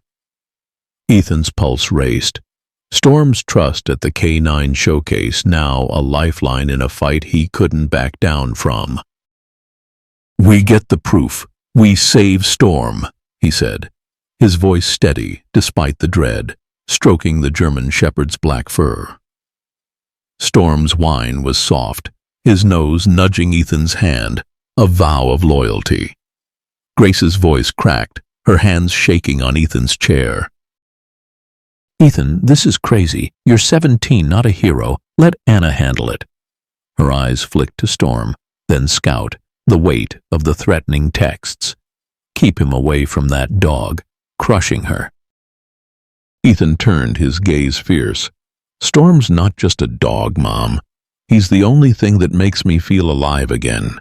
Speaker 2: Ethan's pulse raced. Storm's trust at the K9 showcase now a lifeline in a fight he couldn't back down from. "We get the proof. We save Storm," he said, his voice steady despite the dread, stroking the German shepherd's black fur. Storm's whine was soft, his nose nudging Ethan's hand, a vow of loyalty. Grace's voice cracked, her hands shaking on Ethan's chair. "Ethan, this is crazy. You're 17, not a hero. Let Anna handle it." Her eyes flicked to Storm, then Scout, the weight of the threatening texts. Keep him away from that dog, crushing her. Ethan turned, his gaze fierce. "Storm's not just a dog, Mom. He's the only thing that makes me feel alive again."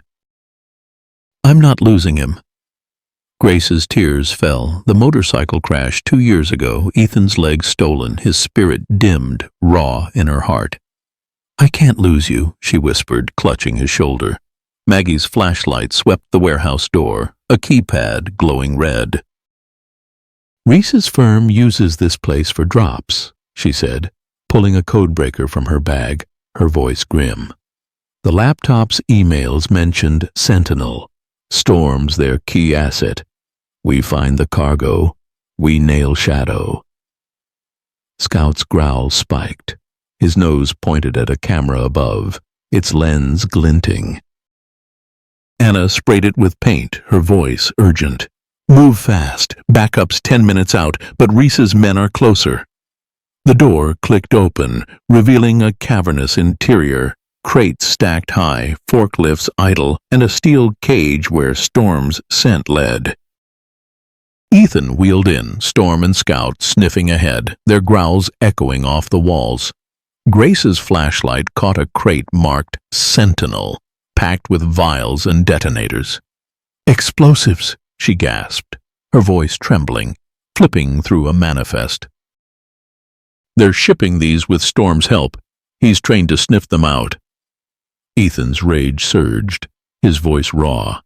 Speaker 2: "I'm not losing him." Grace's tears fell. The motorcycle crash 2 years ago, Ethan's leg stolen, his spirit dimmed, raw in her heart. "I can't lose you," she whispered, clutching his shoulder. Maggie's flashlight swept the warehouse door, a keypad glowing red. "Reese's firm uses this place for drops," she said, pulling a codebreaker from her bag, her voice grim. The laptop's emails mentioned Sentinel. Storm's their key asset. We find the cargo. We nail Shadow. Scout's growl spiked. His nose pointed at a camera above, its lens glinting. Anna sprayed it with paint, her voice urgent. "Move fast. Backup's 10 minutes out, but Reese's men are closer." The door clicked open, revealing a cavernous interior, crates stacked high, forklifts idle, and a steel cage where Storm's scent led.
Speaker 1: Ethan wheeled in, Storm and Scout sniffing ahead, their growls echoing off the walls. Grace's flashlight caught a crate marked Sentinel, packed with vials and detonators. "Explosives," she gasped, her voice trembling, flipping through a manifest. "They're shipping these with Storm's help. He's trained to sniff them out." Ethan's rage surged, his voice raw.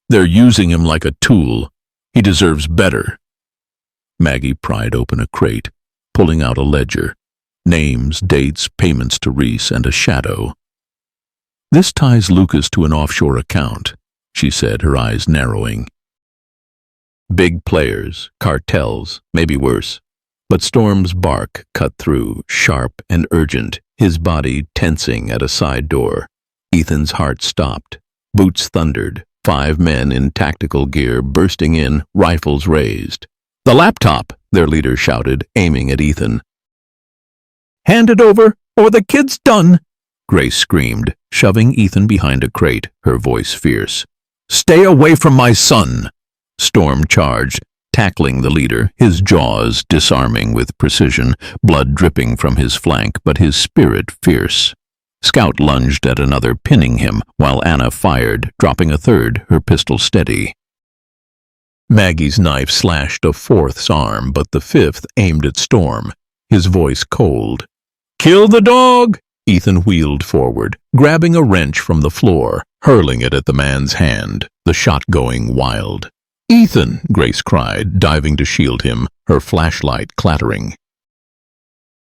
Speaker 1: "They're using him like a tool. He deserves better." Maggie pried open a crate, pulling out a ledger. Names, dates, payments to Reese, and a shadow. "This ties Lucas to an offshore account," she said, her eyes narrowing. "Big players, cartels, maybe worse." But Storm's bark cut through, sharp and urgent, his body tensing at a side door. Ethan's heart stopped. Boots thundered, 5 men in tactical gear bursting in, rifles raised. "The laptop!" their leader shouted, aiming at Ethan. "Hand it over, or the kid's done!" Grace screamed, shoving Ethan behind a crate, her voice fierce. "Stay away from my son!" Storm charged, tackling the leader, his jaws disarming with precision, blood dripping from his flank, but his spirit fierce. Scout lunged at another, pinning him, while Anna fired, dropping a third, her pistol steady. Maggie's knife slashed a 4th's arm, but the 5th aimed at Storm, his voice cold. "Kill the dog!" Ethan wheeled forward, grabbing a wrench from the floor, hurling it at the man's hand, the shot going wild. "Ethan!" Grace cried, diving to shield him, her flashlight clattering.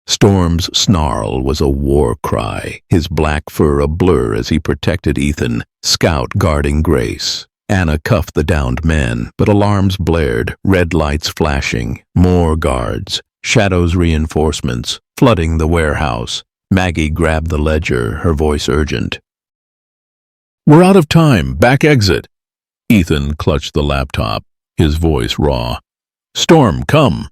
Speaker 1: Storm's snarl was a war cry, his black fur a blur as he protected Ethan, Scout guarding Grace. Anna cuffed the downed men, but alarms blared, red lights flashing, more guards, shadows reinforcements, flooding the warehouse. Maggie grabbed the ledger, her voice urgent. "We're out of time. Back exit." Ethan clutched the laptop, his voice raw. "Storm, come."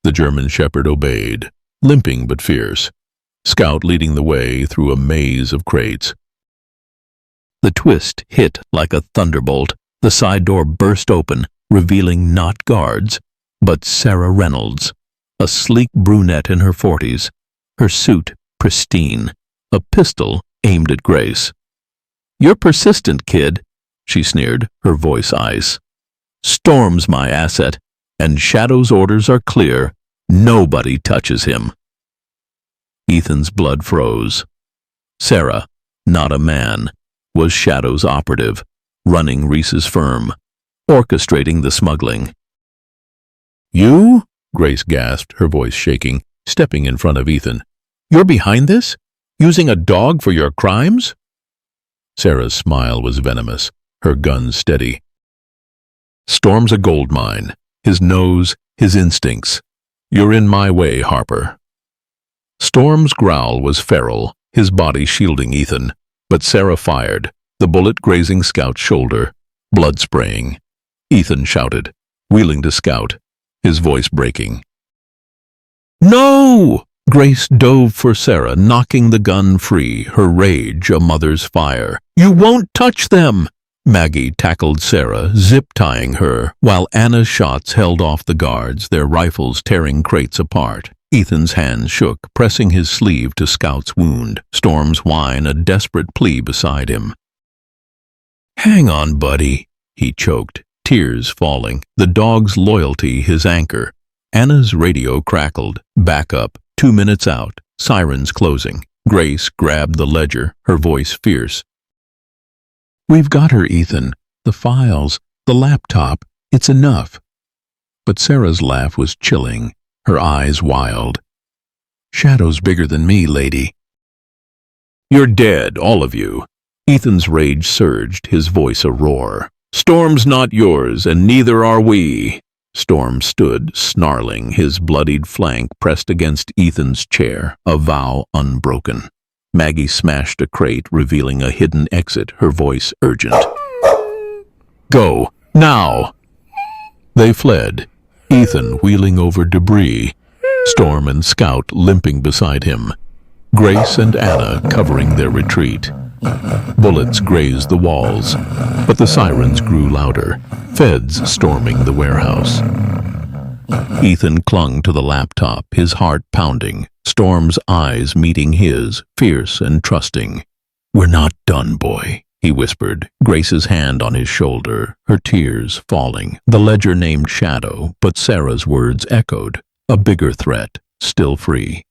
Speaker 1: The German shepherd obeyed, limping but fierce, Scout leading the way through a maze of crates. The twist hit like a thunderbolt. The side door burst open, revealing not guards, but Sarah Reynolds, a sleek brunette in her 40s, her suit pristine, a pistol aimed at Grace. "You're persistent, kid," she sneered, her voice ice. "Storm's my asset, and Shadow's orders are clear. Nobody touches him." Ethan's blood froze. Sarah, not a man, was Shadow's operative, running Reese's firm, orchestrating the smuggling. "You?" Grace gasped, her voice shaking, stepping in front of Ethan. "You're behind this? Using a dog for your crimes?" Sarah's smile was venomous, her gun steady. "Storm's a gold mine. His nose, his instincts. You're in my way, Harper." Storm's growl was feral, his body shielding Ethan, but Sarah fired, the bullet grazing Scout's shoulder, blood spraying. Ethan shouted, wheeling to Scout, his voice breaking. "No!" Grace dove for Sarah, knocking the gun free, her rage a mother's fire. "You won't touch them!" Maggie tackled Sarah, zip-tying her, while Anna's shots held off the guards, their rifles tearing crates apart. Ethan's hands shook, pressing his sleeve to Scout's wound, Storm's whine a desperate plea beside him. "Hang on, buddy," he choked, tears falling, the dog's loyalty his anchor. Anna's radio crackled. Back up, 2 minutes out, sirens closing. Grace grabbed the ledger, her voice fierce. "We've got her, Ethan. The files, the laptop, it's enough." But Sarah's laugh was chilling, her eyes wild. "Shadow's bigger than me, lady." "You're dead, all of you." Ethan's rage surged, his voice a roar. "Storm's not yours, and neither are we." Storm stood, snarling, his bloodied flank pressed against Ethan's chair, a vow unbroken. Maggie smashed a crate, revealing a hidden exit, her voice urgent. "Go, now!" They fled, Ethan wheeling over debris, Storm and Scout limping beside him, Grace and Anna covering their retreat. Bullets grazed the walls, but the sirens grew louder, feds storming the warehouse. Ethan clung to the laptop, his heart pounding, Storm's eyes meeting his, fierce and trusting. "We're not done, boy," he whispered, Grace's hand on his shoulder, her tears falling. The ledger named Shadow, but Sarah's words echoed, a bigger threat, still free.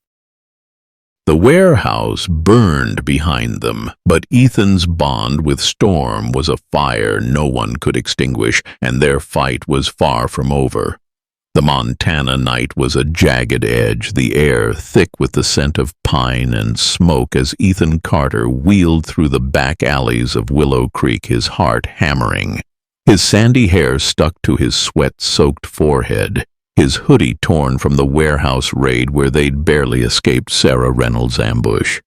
Speaker 1: The warehouse burned behind them, but Ethan's bond with Storm was a fire no one could extinguish, and their fight was far from over. The Montana night was a jagged edge, the air thick with the scent of pine and smoke as Ethan Carter wheeled through the back alleys of Willow Creek, his heart hammering. His sandy hair stuck to his sweat-soaked forehead, his hoodie torn from the warehouse raid where they'd barely escaped Sarah Reynolds' ambush.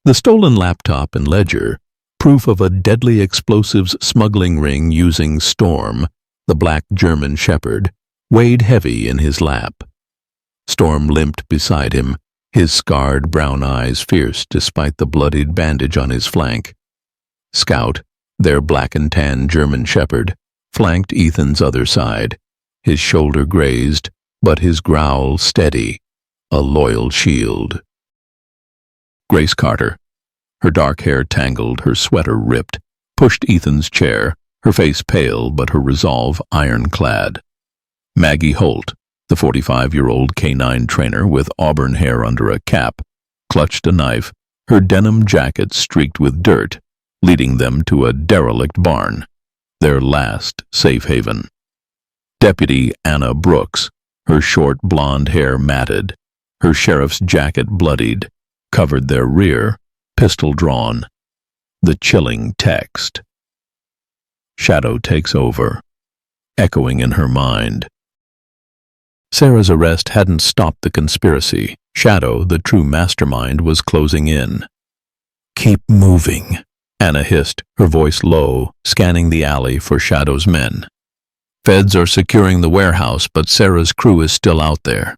Speaker 1: The stolen laptop and ledger, proof of a deadly explosives smuggling ring using Storm, the black German shepherd, weighed heavy in his lap. Storm limped beside him, his scarred brown eyes fierce despite the bloodied bandage on his flank. Scout, their black and tan German shepherd, flanked Ethan's other side, his shoulder grazed, but his growl steady, a loyal shield. Grace Carter, her dark hair tangled, her sweater ripped, pushed Ethan's chair, her face pale but her resolve ironclad. Maggie Holt, the 45-year-old canine trainer with auburn hair under a cap, clutched a knife, her denim jacket streaked with dirt, leading them to a derelict barn, their last safe haven. Deputy Anna Brooks, her short blonde hair matted, her sheriff's jacket bloodied, covered their rear, pistol drawn. The chilling text. Shadow takes over, echoing in her mind. Sarah's arrest hadn't stopped the conspiracy. Shadow, the true mastermind, was closing in. "Keep moving," Anna hissed, her voice low, scanning the alley for Shadow's men. "Feds are securing the warehouse, but Sarah's crew is still out there."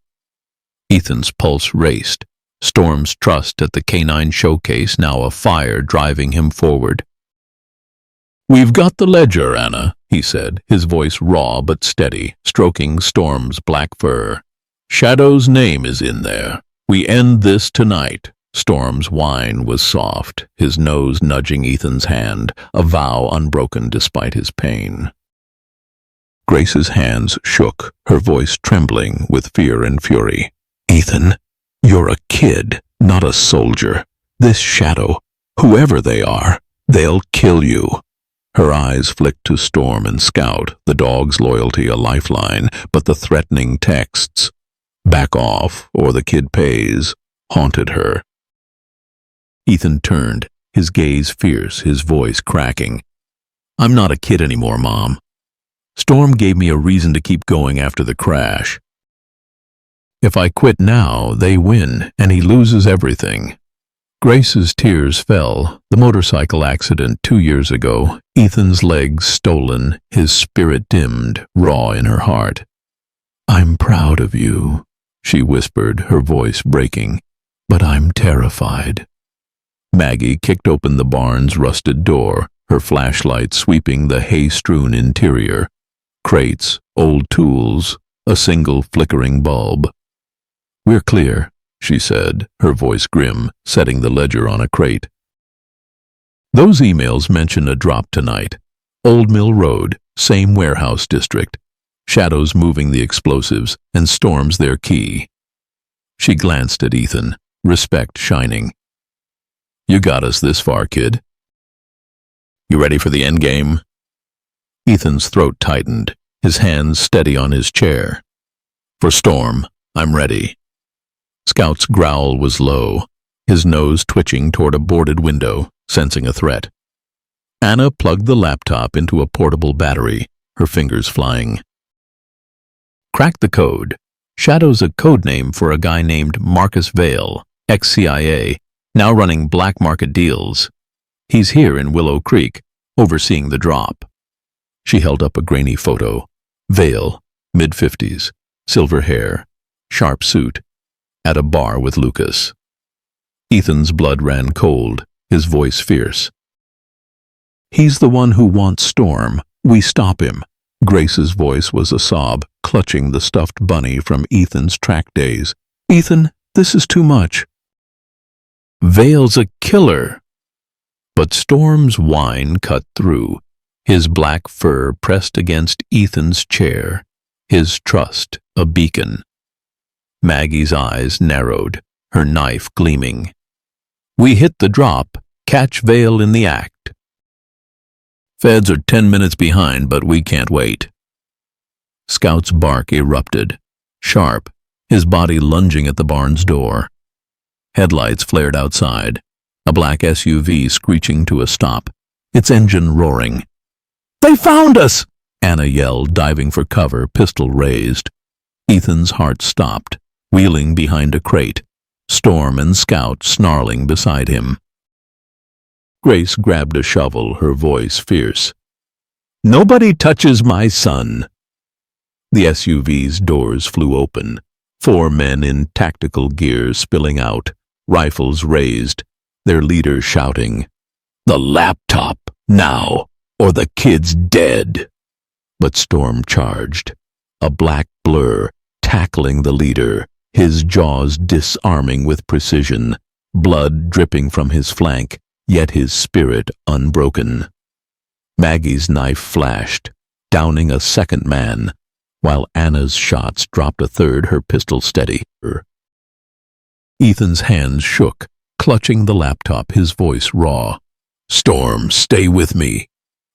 Speaker 1: Ethan's pulse raced, Storm's trust at the canine showcase now afire driving him forward. "We've got the ledger, Anna," he said, his voice raw but steady, stroking Storm's black fur. "Shadow's name is in there. We end this tonight." Storm's whine was soft, his nose nudging Ethan's hand, a vow unbroken despite his pain. Grace's hands shook, her voice trembling with fear and fury. "Ethan, you're a kid, not a soldier. This Shadow, whoever they are, they'll kill you." Her eyes flicked to Storm and Scout, the dog's loyalty a lifeline, but the threatening texts, "Back off, or the kid pays," haunted her. Ethan turned, his gaze fierce, his voice cracking. "I'm not a kid anymore, Mom. Storm gave me a reason to keep going after the crash. If I quit now, they win, and he loses everything." Grace's tears fell. The motorcycle accident 2 years ago, Ethan's legs stolen, his spirit dimmed, raw in her heart. "I'm proud of you," she whispered, her voice breaking, "but I'm terrified." Maggie kicked open the barn's rusted door, her flashlight sweeping the hay-strewn interior. Crates, old tools, a single flickering bulb. "We're clear," she said, her voice grim, setting the ledger on a crate. "Those emails mention a drop tonight. Old Mill Road, same warehouse district. Shadow's moving the explosives, and Storm's their key." She glanced at Ethan, respect shining. "You got us this far, kid. You ready for the endgame?" Ethan's throat tightened, his hands steady on his chair. "For Storm, I'm ready." Scout's growl was low, his nose twitching toward a boarded window, sensing a threat. Anna plugged the laptop into a portable battery, her fingers flying. "Crack the code. Shadow's a code name for a guy named Marcus Vale, ex-CIA, now running black market deals. He's here in Willow Creek, overseeing the drop." She held up a grainy photo. Vale, mid-50s, silver hair, sharp suit, at a bar with Lucas. Ethan's blood ran cold, his voice fierce. He's the one who wants Storm. We stop him. Grace's voice was a sob, clutching the stuffed bunny from Ethan's track days. Ethan, this is too much. Vale's a killer. But Storm's whine cut through, his black fur pressed against Ethan's chair, his trust a beacon. Maggie's eyes narrowed, her knife gleaming. We hit the drop, catch Vale in the act. Feds are 10 minutes behind, but we can't wait. Scout's bark erupted, sharp, his body lunging at the barn's door. Headlights flared outside, a black SUV screeching to a stop, its engine roaring. They found us! Anna yelled, diving for cover, pistol raised. Ethan's heart stopped, wheeling behind a crate, Storm and Scout snarling beside him. Grace grabbed a shovel, her voice fierce. Nobody touches my son. The SUV's doors flew open, 4 men in tactical gear spilling out, rifles raised, their leader shouting, The laptop, now, or the kid's dead. But Storm charged, a black blur, tackling the leader, his jaws disarming with precision, blood dripping from his flank, yet his spirit unbroken. Maggie's knife flashed, downing a second man, while Anna's shots dropped a third, her pistol steady. Ethan's hands shook, clutching the laptop, his voice raw. Storm, stay with me.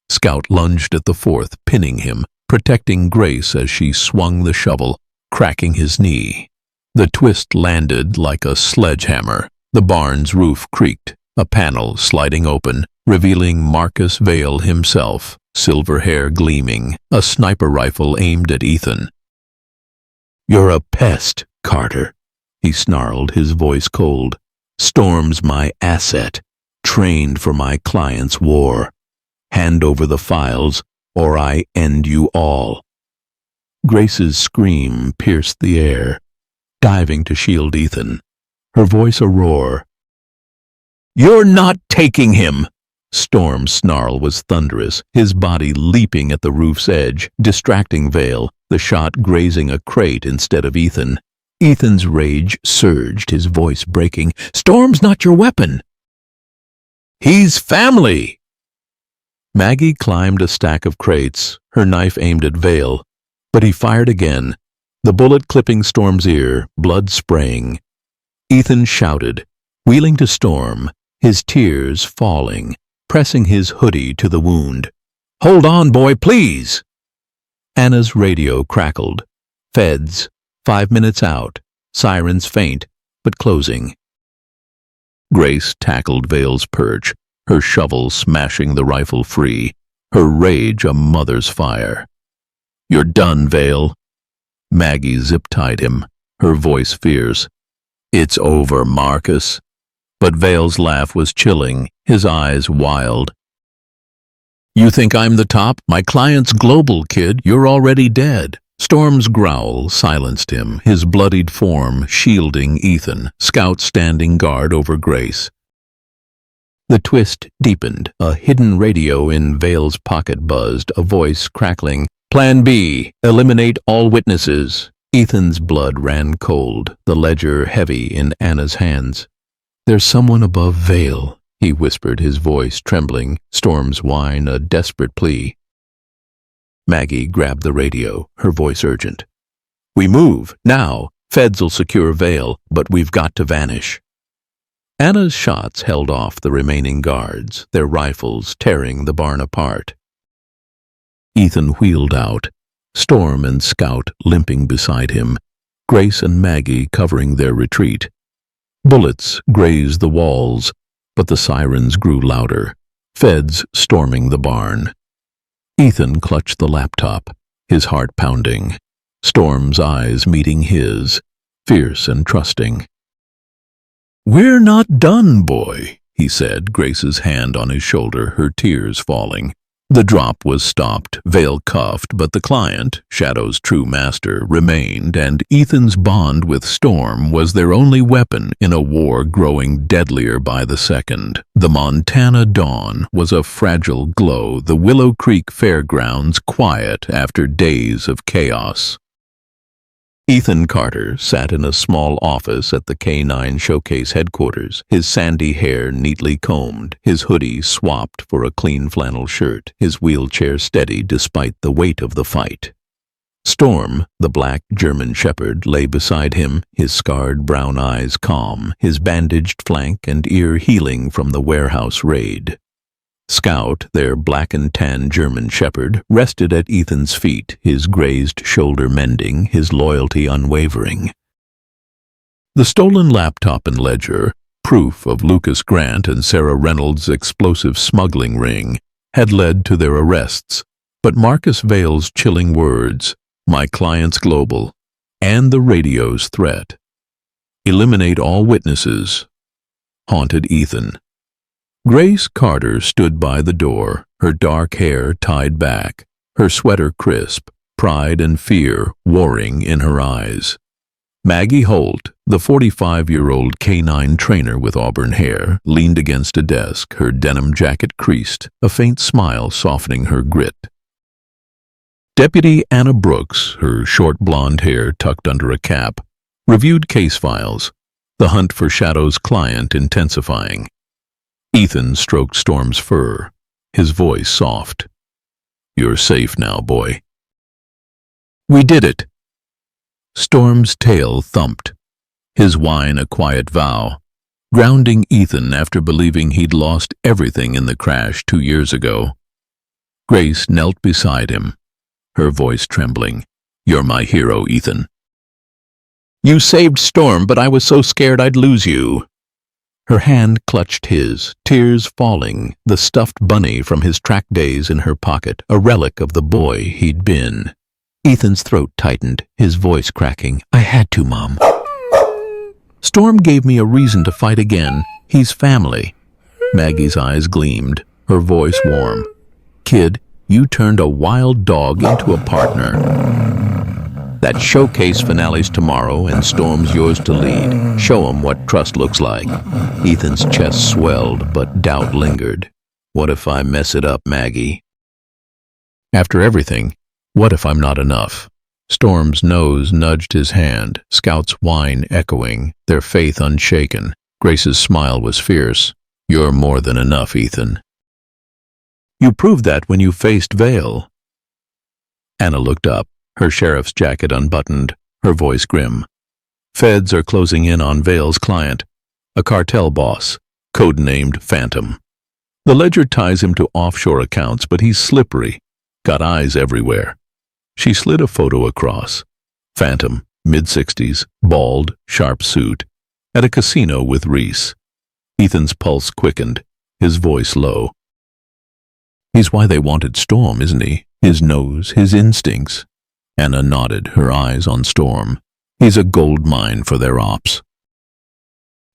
Speaker 1: Scout lunged at the fourth, pinning him, protecting Grace as she swung the shovel, cracking his knee. The twist landed like a sledgehammer. The barn's roof creaked, a panel sliding open, revealing Marcus Vale himself, silver hair gleaming, a sniper rifle aimed at Ethan. You're a pest, Carter, he snarled, his voice cold. Storm's my asset, trained for my client's war. Hand over the files, or I end you all. Grace's scream pierced the air, diving to shield Ethan, her voice a roar. You're not taking him! Storm's snarl was thunderous, his body leaping at the roof's edge, distracting Vale, the shot grazing a crate instead of Ethan. Ethan's rage surged, his voice breaking. Storm's not your weapon! He's family! Maggie climbed a stack of crates, her knife aimed at Vale, but he fired again, the bullet clipping Storm's ear, blood spraying. Ethan shouted, wheeling to Storm, his tears falling, pressing his hoodie to the wound. Hold on, boy, please! Anna's radio crackled. Feds, 5 minutes out, sirens faint, but closing. Grace tackled Vale's perch, her shovel smashing the rifle free, her rage a mother's fire. You're done, Vale. Maggie zip-tied him, her voice fierce. It's over, Marcus. But Vale's laugh was chilling, his eyes wild. You think I'm the top? My client's global, kid. You're already dead. Storm's growl silenced him, his bloodied form shielding Ethan, Scout standing guard over Grace. The twist deepened, a hidden radio in Vale's pocket buzzed, a voice crackling. Plan B, eliminate all witnesses. Ethan's blood ran cold, the ledger heavy in Anna's hands. There's someone above Vale, he whispered, his voice trembling, Storm's whine a desperate plea. Maggie grabbed the radio, her voice urgent. We move, now. Feds'll secure Vale, but we've got to vanish. Anna's shots held off the remaining guards, their rifles tearing the barn apart. Ethan wheeled out, Storm and Scout limping beside him, Grace and Maggie covering their retreat. Bullets grazed the walls, but the sirens grew louder, Feds storming the barn. Ethan clutched the laptop, his heart pounding, Storm's eyes meeting his, fierce and trusting. We're not done, boy, he said, Grace's hand on his shoulder, her tears falling. The drop was stopped, Vale cuffed, but the client, Shadow's true master, remained, and Ethan's bond with Storm was their only weapon in a war growing deadlier by the second. The Montana dawn was a fragile glow, the Willow Creek fairgrounds quiet after days of chaos. Ethan Carter sat in a small office at the K9 Showcase headquarters, his sandy hair neatly combed, his hoodie swapped for a clean flannel shirt, his wheelchair steady despite the weight of the fight. Storm, the black German shepherd, lay beside him, his scarred brown eyes calm, his bandaged flank and ear healing from the warehouse raid. Scout, their black and tan German shepherd, rested at Ethan's feet, his grazed shoulder mending, his loyalty unwavering. The stolen laptop and ledger, proof of Lucas Grant and Sarah Reynolds' explosive smuggling ring, had led to their arrests, but Marcus Vale's chilling words, "My client's global," and the radio's threat, "Eliminate all witnesses," haunted Ethan. Grace Carter stood by the door, her dark hair tied back, her sweater crisp, pride and fear warring in her eyes. Maggie Holt, the 45-year-old K9 trainer with auburn hair, leaned against a desk, her denim jacket creased, a faint smile softening her grit. Deputy Anna Brooks, her short blonde hair tucked under a cap, reviewed case files, the hunt for Shadow's client intensifying. Ethan stroked Storm's fur, his voice soft. "You're safe now, boy." "We did it." Storm's tail thumped, his whine a quiet vow, grounding Ethan after believing he'd lost everything in the crash 2 years ago. Grace knelt beside him, her voice trembling. "You're my hero, Ethan." "You saved Storm, but I was so scared I'd lose you." Her hand clutched his, tears falling, the stuffed bunny from his track days in her pocket, a relic of the boy he'd been. Ethan's throat tightened, his voice cracking. "I had to, Mom. Storm gave me a reason to fight again. He's family." Maggie's eyes gleamed, her voice warm. "Kid, you turned a wild dog into a partner. That showcase finale's tomorrow and Storm's yours to lead. Show 'em what trust looks like." Ethan's chest swelled, but doubt lingered. "What if I mess it up, Maggie?" After everything, what if I'm not enough? Storm's nose nudged his hand, Scout's whine echoing, their faith unshaken. Grace's smile was fierce. "You're more than enough, Ethan." "You proved that when you faced Vale." Anna looked up, her sheriff's jacket unbuttoned, her voice grim. "Feds are closing in on Vale's client, a cartel boss, codenamed Phantom. The ledger ties him to offshore accounts, but he's slippery, got eyes everywhere." She slid a photo across. Phantom, mid-60s, bald, sharp suit, at a casino with Reese. Ethan's pulse quickened, his voice low. "He's why they wanted Storm, isn't he? His nose, his instincts." Anna nodded, her eyes on Storm. "He's a gold mine for their ops."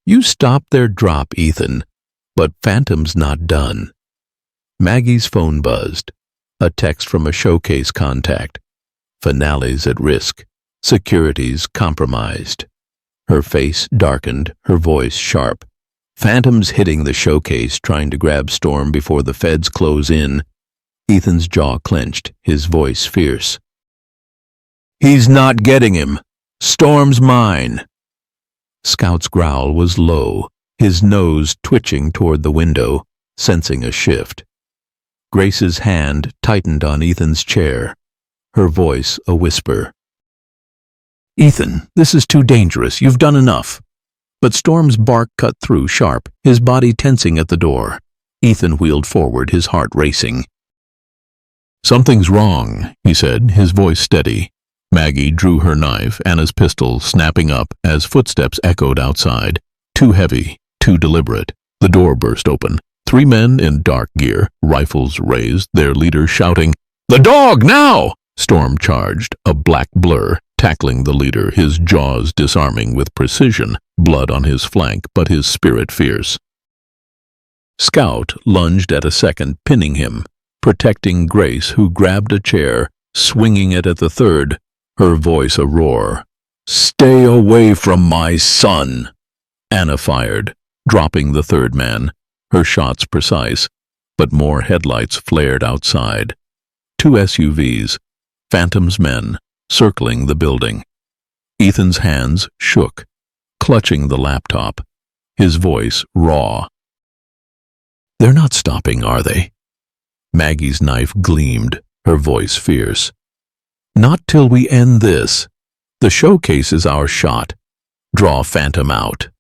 Speaker 1: "You stopped their drop, Ethan, but Phantom's not done." Maggie's phone buzzed. A text from a showcase contact. "Finale's at risk. Security's compromised." Her face darkened, her voice sharp. "Phantom's hitting the showcase, trying to grab Storm before the feds close in." Ethan's jaw clenched, his voice fierce. "He's not getting him. Storm's mine." Scout's growl was low, his nose twitching toward the window, sensing a shift. Grace's hand tightened on Ethan's chair, her voice a whisper. "Ethan, this is too dangerous. You've done enough." But Storm's bark cut through sharp, his body tensing at the door. Ethan wheeled forward, his heart racing. "Something's wrong," he said, his voice steady. Maggie drew her knife, Anna's pistol snapping up as footsteps echoed outside. Too heavy, too deliberate. The door burst open. 3 men in dark gear, rifles raised, their leader shouting, "The dog, now!" Storm charged, a black blur, tackling the leader, his jaws disarming with precision, blood on his flank, but his spirit fierce. Scout lunged at a second, pinning him, protecting Grace, who grabbed a chair, swinging it at the third, her voice a roar. "Stay away from my son!" Anna fired, dropping the third man, her shots precise, but more headlights flared outside. 2 SUVs, Phantom's men, circling the building. Ethan's hands shook, clutching the laptop, his voice raw. "They're not stopping, are they?" Maggie's knife gleamed, her voice fierce. "Not till we end this. The showcase is our shot. Draw Phantom out."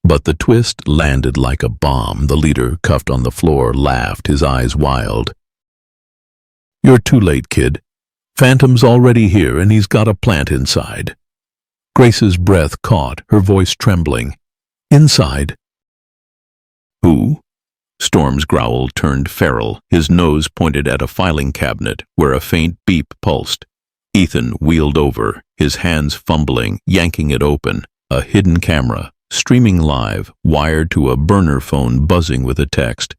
Speaker 1: But the twist landed like a bomb. The leader, cuffed on the floor, laughed, his eyes wild. "You're too late, kid. Phantom's already here, and he's got a plant inside." Grace's breath caught, her voice trembling. "Inside?" "Who?" Storm's growl turned feral, his nose pointed at a filing cabinet where a faint beep pulsed. Ethan wheeled over, his hands fumbling, yanking it open. A hidden camera, streaming live, wired to a burner phone buzzing with a text.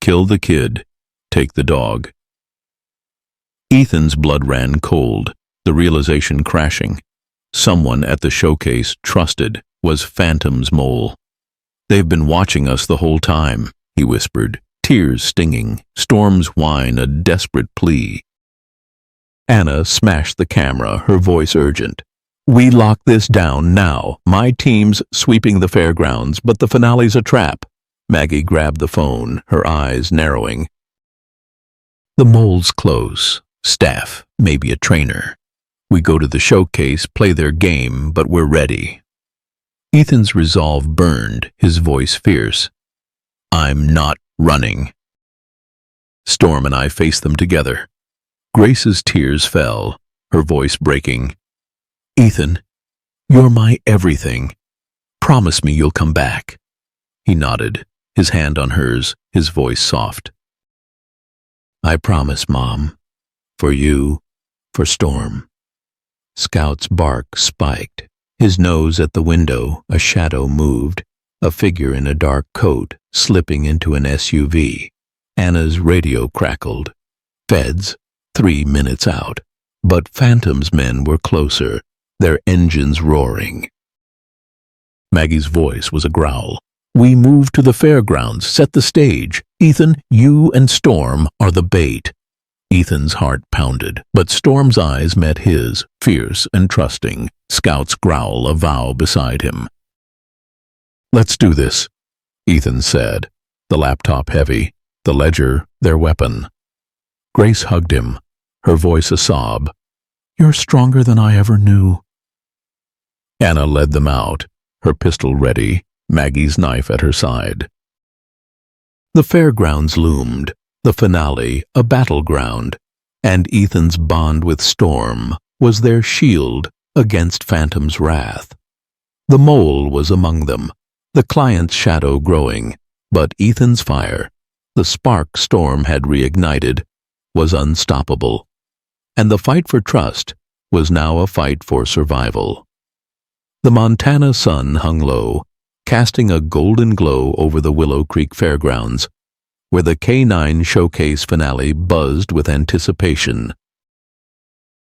Speaker 1: "Kill the kid. Take the dog." Ethan's blood ran cold, the realization crashing. Someone at the showcase, trusted, was Phantom's mole. "They've been watching us the whole time," he whispered, tears stinging, Storm's whine a desperate plea. Anna smashed the camera, her voice urgent. "We lock this down now. My team's sweeping the fairgrounds, but the finale's a trap." Maggie grabbed the phone, her eyes narrowing. "The mole's close. Staff, maybe a trainer. We go to the showcase, play their game, but we're ready." Ethan's resolve burned, his voice fierce. "I'm not running." Storm and I faced them together. Grace's tears fell, her voice breaking. "Ethan, you're my everything. Promise me you'll come back." He nodded, his hand on hers, his voice soft. "I promise, Mom. For you, for Storm." Scout's bark spiked. His nose at the window, a shadow moved, a figure in a dark coat slipping into an SUV. Anna's radio crackled. Feds, 3 minutes out. But Phantom's men were closer, their engines roaring. Maggie's voice was a growl. "We move to the fairgrounds, set the stage. Ethan, you and Storm are the bait." Ethan's heart pounded, but Storm's eyes met his, fierce and trusting, Scout's growl a vow beside him. "Let's do this," Ethan said, the laptop heavy, the ledger their weapon. Grace hugged him, her voice a sob. "You're stronger than I ever knew." Anna led them out, her pistol ready, Maggie's knife at her side. The fairgrounds loomed, the finale a battleground, and Ethan's bond with Storm was their shield against Phantom's wrath. The mole was among them, the client's shadow growing, but Ethan's fire, the spark Storm had reignited, was unstoppable, and the fight for trust was now a fight for survival. The Montana sun hung low, casting a golden glow over the Willow Creek Fairgrounds, where the K9 showcase finale buzzed with anticipation.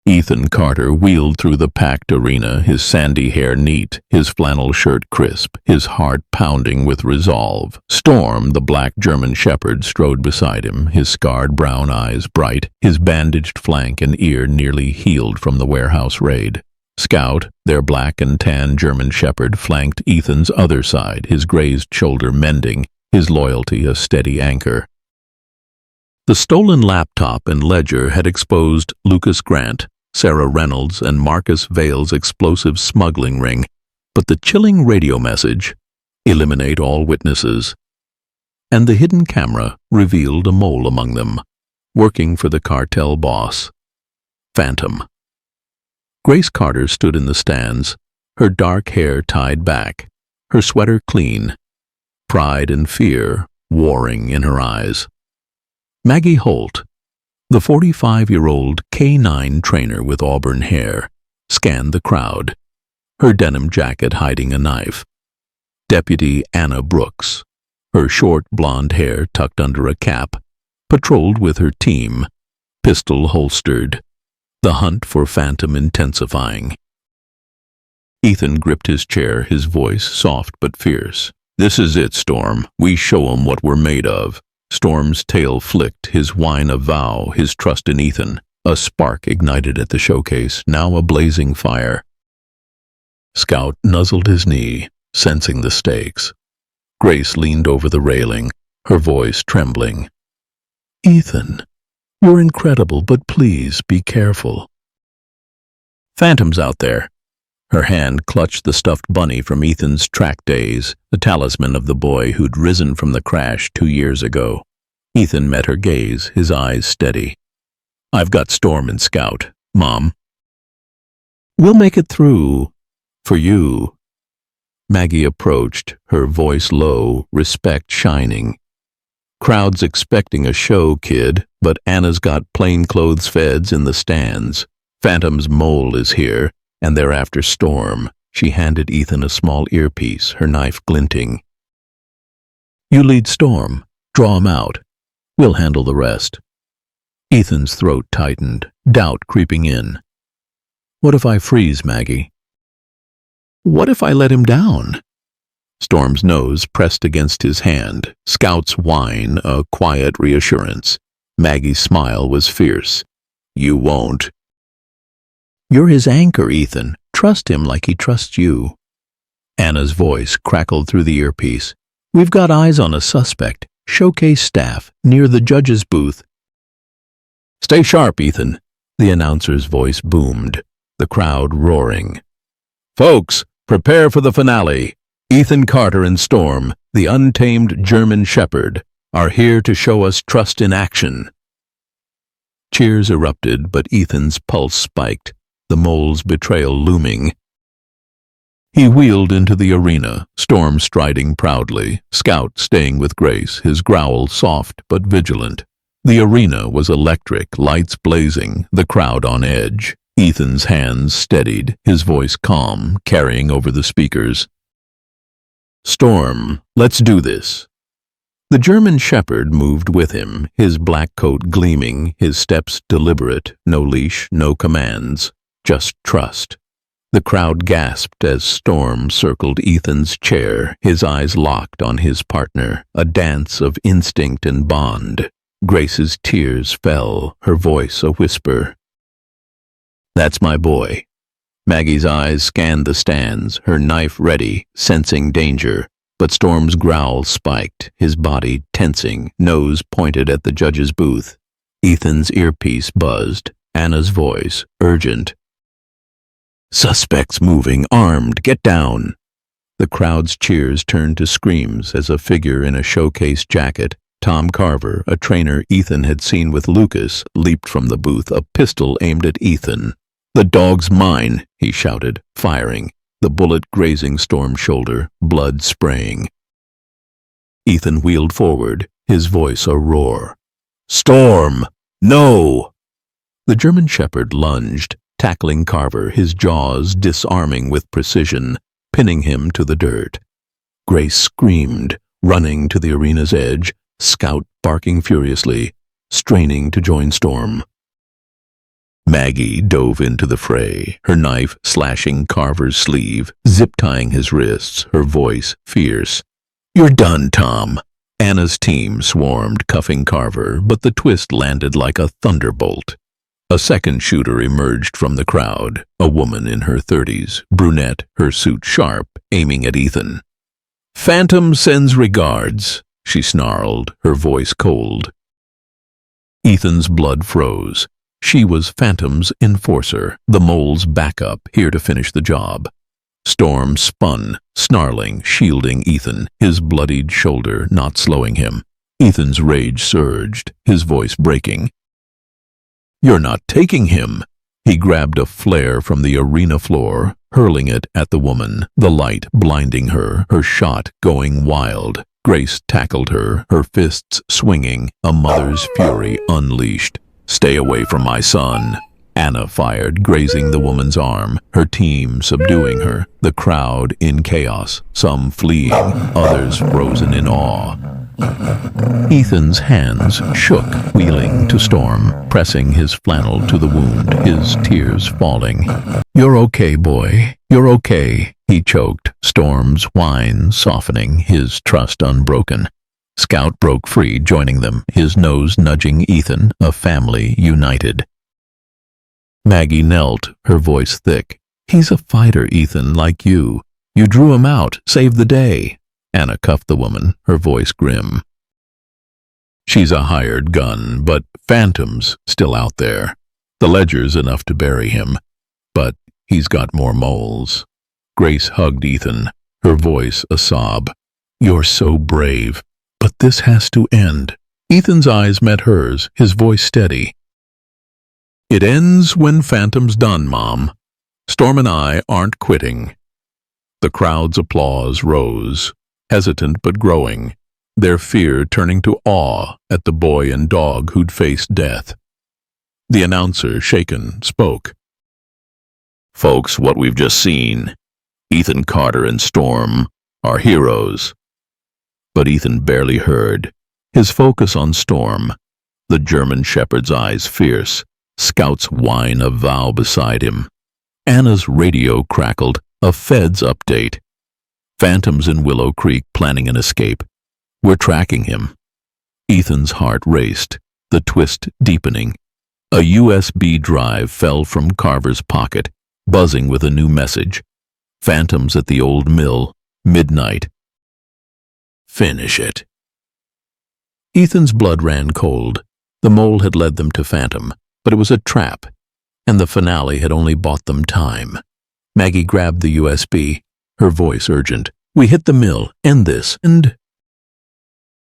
Speaker 1: Ethan Carter wheeled through the packed arena, his sandy hair neat, his flannel shirt crisp, his heart pounding with resolve. Storm, the black German shepherd, strode beside him, his scarred brown eyes bright, his bandaged flank and ear nearly healed from the warehouse raid. Scout, their black and tan German shepherd, flanked Ethan's other side, his grazed shoulder mending, his loyalty a steady anchor. The stolen laptop and ledger had exposed Lucas Grant, Sarah Reynolds, and Marcus Vale's explosive smuggling ring, but the chilling radio message, "Eliminate all witnesses," and the hidden camera revealed a mole among them, working for the cartel boss, Phantom. Grace Carter stood in the stands, her dark hair tied back, her sweater clean, pride and fear warring in her eyes. Maggie Holt, the 45-year-old K9 trainer with auburn hair, scanned the crowd, her denim jacket hiding a knife. Deputy Anna Brooks, her short blonde hair tucked under a cap, patrolled with her team, pistol holstered, the hunt for Phantom intensifying. Ethan gripped his chair, his voice soft but fierce. "This is it, Storm. We show 'em what we're made of." Storm's tail flicked, his whine a vow, his trust in Ethan. A spark ignited at the showcase, now a blazing fire. Scout nuzzled his knee, sensing the stakes. Grace leaned over the railing, her voice trembling. "Ethan, you're incredible, but please be careful." "Phantom's out there." Her hand clutched the stuffed bunny from Ethan's track days, the talisman of the boy who'd risen from the crash 2 years ago. Ethan met her gaze, his eyes steady. "I've got Storm and Scout, Mom." "We'll make it through. For you." Maggie approached, her voice low, respect shining. "Crowd's expecting a show, kid, but Anna's got plainclothes feds in the stands. Phantom's mole is here, and they're after Storm." She handed Ethan a small earpiece, her knife glinting. "You lead Storm. Draw him out. We'll handle the rest." Ethan's throat tightened, doubt creeping in. "What if I freeze, Maggie? What if I let him down?" Storm's nose pressed against his hand, Scout's whine a quiet reassurance. Maggie's smile was fierce. "You won't." "You're his anchor, Ethan. Trust him like he trusts you." Anna's voice crackled through the earpiece. "We've got eyes on a suspect. Showcase staff, near the judge's booth." "Stay sharp, Ethan," the announcer's voice boomed, the crowd roaring. "Folks, prepare for the finale. Ethan Carter and Storm, the untamed German Shepherd, are here to show us trust in action." Cheers erupted, but Ethan's pulse spiked, the mole's betrayal looming. He wheeled into the arena, Storm striding proudly, Scout staying with Grace, his growl soft but vigilant. The arena was electric, lights blazing, the crowd on edge. Ethan's hands steadied, his voice calm, carrying over the speakers. "Storm, let's do this." The German Shepherd moved with him, his black coat gleaming, his steps deliberate, no leash, no commands, just trust. The crowd gasped as Storm circled Ethan's chair, his eyes locked on his partner, a dance of instinct and bond. Grace's tears fell, her voice a whisper. "That's my boy." Maggie's eyes scanned the stands, her knife ready, sensing danger, but Storm's growl spiked, his body tensing, nose pointed at the judge's booth. Ethan's earpiece buzzed, Anna's voice, urgent. "Suspects moving, armed, get down." The crowd's cheers turned to screams as a figure in a showcase jacket, Tom Carver, a trainer Ethan had seen with Lucas, leaped from the booth, a pistol aimed at Ethan. "The dog's mine," he shouted, firing, the bullet grazing Storm's shoulder, blood spraying. Ethan wheeled forward, his voice a roar. "Storm! No!" The German Shepherd lunged, tackling Carver, his jaws disarming with precision, pinning him to the dirt. Grace screamed, running to the arena's edge, Scout barking furiously, straining to join Storm. Maggie dove into the fray, her knife slashing Carver's sleeve, zip-tying his wrists, her voice fierce. "You're done, Tom." Anna's team swarmed, cuffing Carver, but the twist landed like a thunderbolt. A second shooter emerged from the crowd, a woman in her 30s, brunette, her suit sharp, aiming at Ethan. "Phantom sends regards," she snarled, her voice cold. Ethan's blood froze. She was Phantom's enforcer, the mole's backup, here to finish the job. Storm spun, snarling, shielding Ethan, his bloodied shoulder not slowing him. Ethan's rage surged, his voice breaking. "You're not taking him!" He grabbed a flare from the arena floor, hurling it at the woman, the light blinding her, her shot going wild. Grace tackled her, her fists swinging, a mother's fury unleashed. "Stay away from my son." Anna fired, grazing the woman's arm, her team subduing her, the crowd in chaos, some fleeing, others frozen in awe. Ethan's hands shook, wheeling to Storm, pressing his flannel to the wound, his tears falling. "You're okay, boy. You're okay," he choked, Storm's whine softening, his trust unbroken. Scout broke free, joining them, his nose nudging Ethan, a family united. Maggie knelt, her voice thick. "He's a fighter, Ethan, like you. You drew him out, saved the day." Anna cuffed the woman, her voice grim. "She's a hired gun, but Phantom's still out there. The ledger's enough to bury him, but he's got more moles." Grace hugged Ethan, her voice a sob. "You're so brave, but this has to end." Ethan's eyes met hers, his voice steady. "It ends when Phantom's done, Mom. Storm and I aren't quitting." The crowd's applause rose, hesitant but growing, their fear turning to awe at the boy and dog who'd faced death. The announcer, shaken, spoke. "Folks, what we've just seen. Ethan Carter and Storm are heroes." But Ethan barely heard, his focus on Storm, the German shepherd's eyes fierce, Scout's whine a vow beside him. Anna's radio crackled, a Fed's update. "Phantom's in Willow Creek planning an escape. We're tracking him." Ethan's heart raced, the twist deepening. A USB drive fell from Carver's pocket, buzzing with a new message. "Phantom's at the old mill, midnight. Finish it." Ethan's blood ran cold. The mole had led them to Phantom, but it was a trap, and the finale had only bought them time. Maggie grabbed the USB, her voice urgent. "We hit the mill, end this, and—"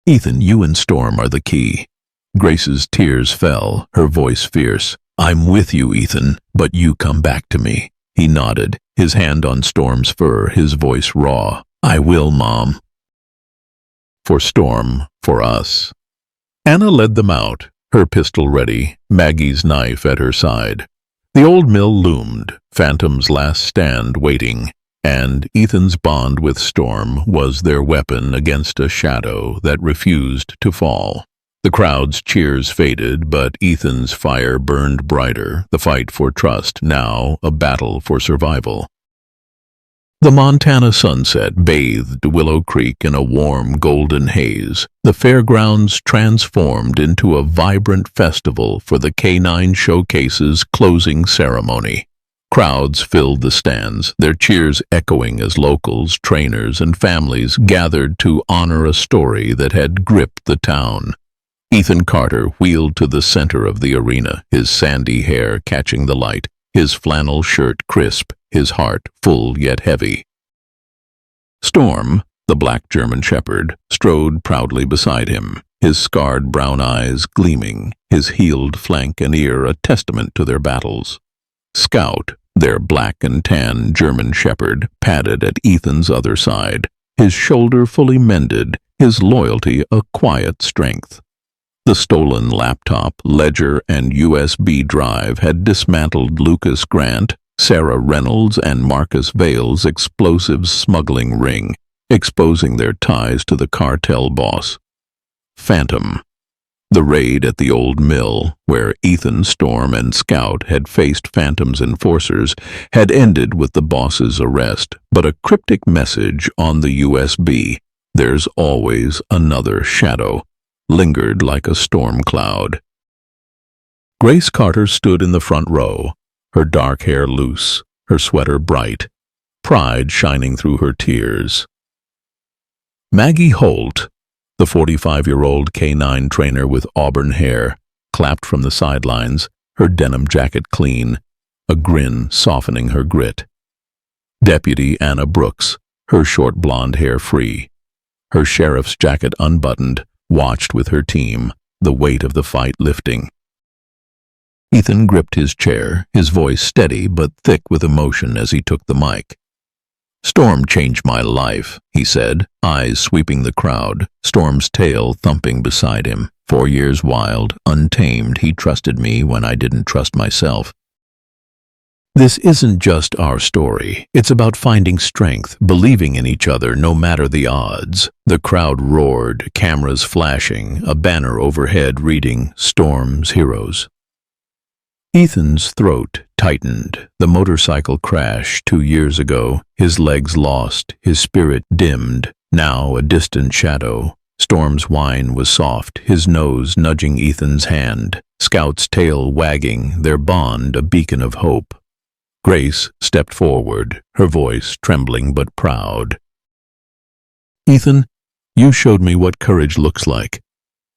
Speaker 1: "Ethan, you and Storm are the key." Grace's tears fell, her voice fierce. "I'm with you, Ethan, but you come back to me." He nodded, his hand on Storm's fur, his voice raw. "I will, Mom. For Storm, for us." Anna led them out, her pistol ready, Maggie's knife at her side. The old mill loomed, Phantom's last stand waiting, and Ethan's bond with Storm was their weapon against a shadow that refused to fall. The crowd's cheers faded, but Ethan's fire burned brighter, the fight for trust, now a battle for survival. The Montana sunset bathed Willow Creek in a warm golden haze. The fairgrounds transformed into a vibrant festival for the K-9 Showcase's closing ceremony. Crowds filled the stands, their cheers echoing as locals, trainers, and families gathered to honor a story that had gripped the town. Ethan Carter wheeled to the center of the arena, his sandy hair catching the light, his flannel shirt crisp, his heart full yet heavy. Storm, the black German shepherd, strode proudly beside him, his scarred brown eyes gleaming, his healed flank and ear a testament to their battles. Scout, their black and tan German shepherd, padded at Ethan's other side, his shoulder fully mended, his loyalty a quiet strength. The stolen laptop, ledger, and USB drive had dismantled Lucas Grant, Sarah Reynolds, and Marcus Vale's explosive smuggling ring, exposing their ties to the cartel boss. Phantom. The raid at the old mill, where Ethan, Storm, and Scout had faced Phantom's enforcers, had ended with the boss's arrest, but a cryptic message on the USB, "There's always another shadow," lingered like a storm cloud. Grace Carter stood in the front row, her dark hair loose, her sweater bright, pride shining through her tears. Maggie Holt, the 45-year-old K-9 trainer with auburn hair, clapped from the sidelines, her denim jacket clean, a grin softening her grit. Deputy Anna Brooks, her short blonde hair free, her sheriff's jacket unbuttoned, watched with her team, the weight of the fight lifting. Ethan gripped his chair, his voice steady but thick with emotion as he took the mic. "Storm changed my life," he said, eyes sweeping the crowd, Storm's tail thumping beside him. 4 years wild, untamed, he trusted me when I didn't trust myself. This isn't just our story. It's about finding strength, believing in each other no matter the odds. The crowd roared, cameras flashing, a banner overhead reading, "Storm's Heroes." Ethan's throat tightened. The motorcycle crash 2 years ago, his legs lost, his spirit dimmed, now a distant shadow. Storm's whine was soft, his nose nudging Ethan's hand, Scout's tail wagging, their bond a beacon of hope. Grace stepped forward, her voice trembling but proud. "Ethan, you showed me what courage looks like.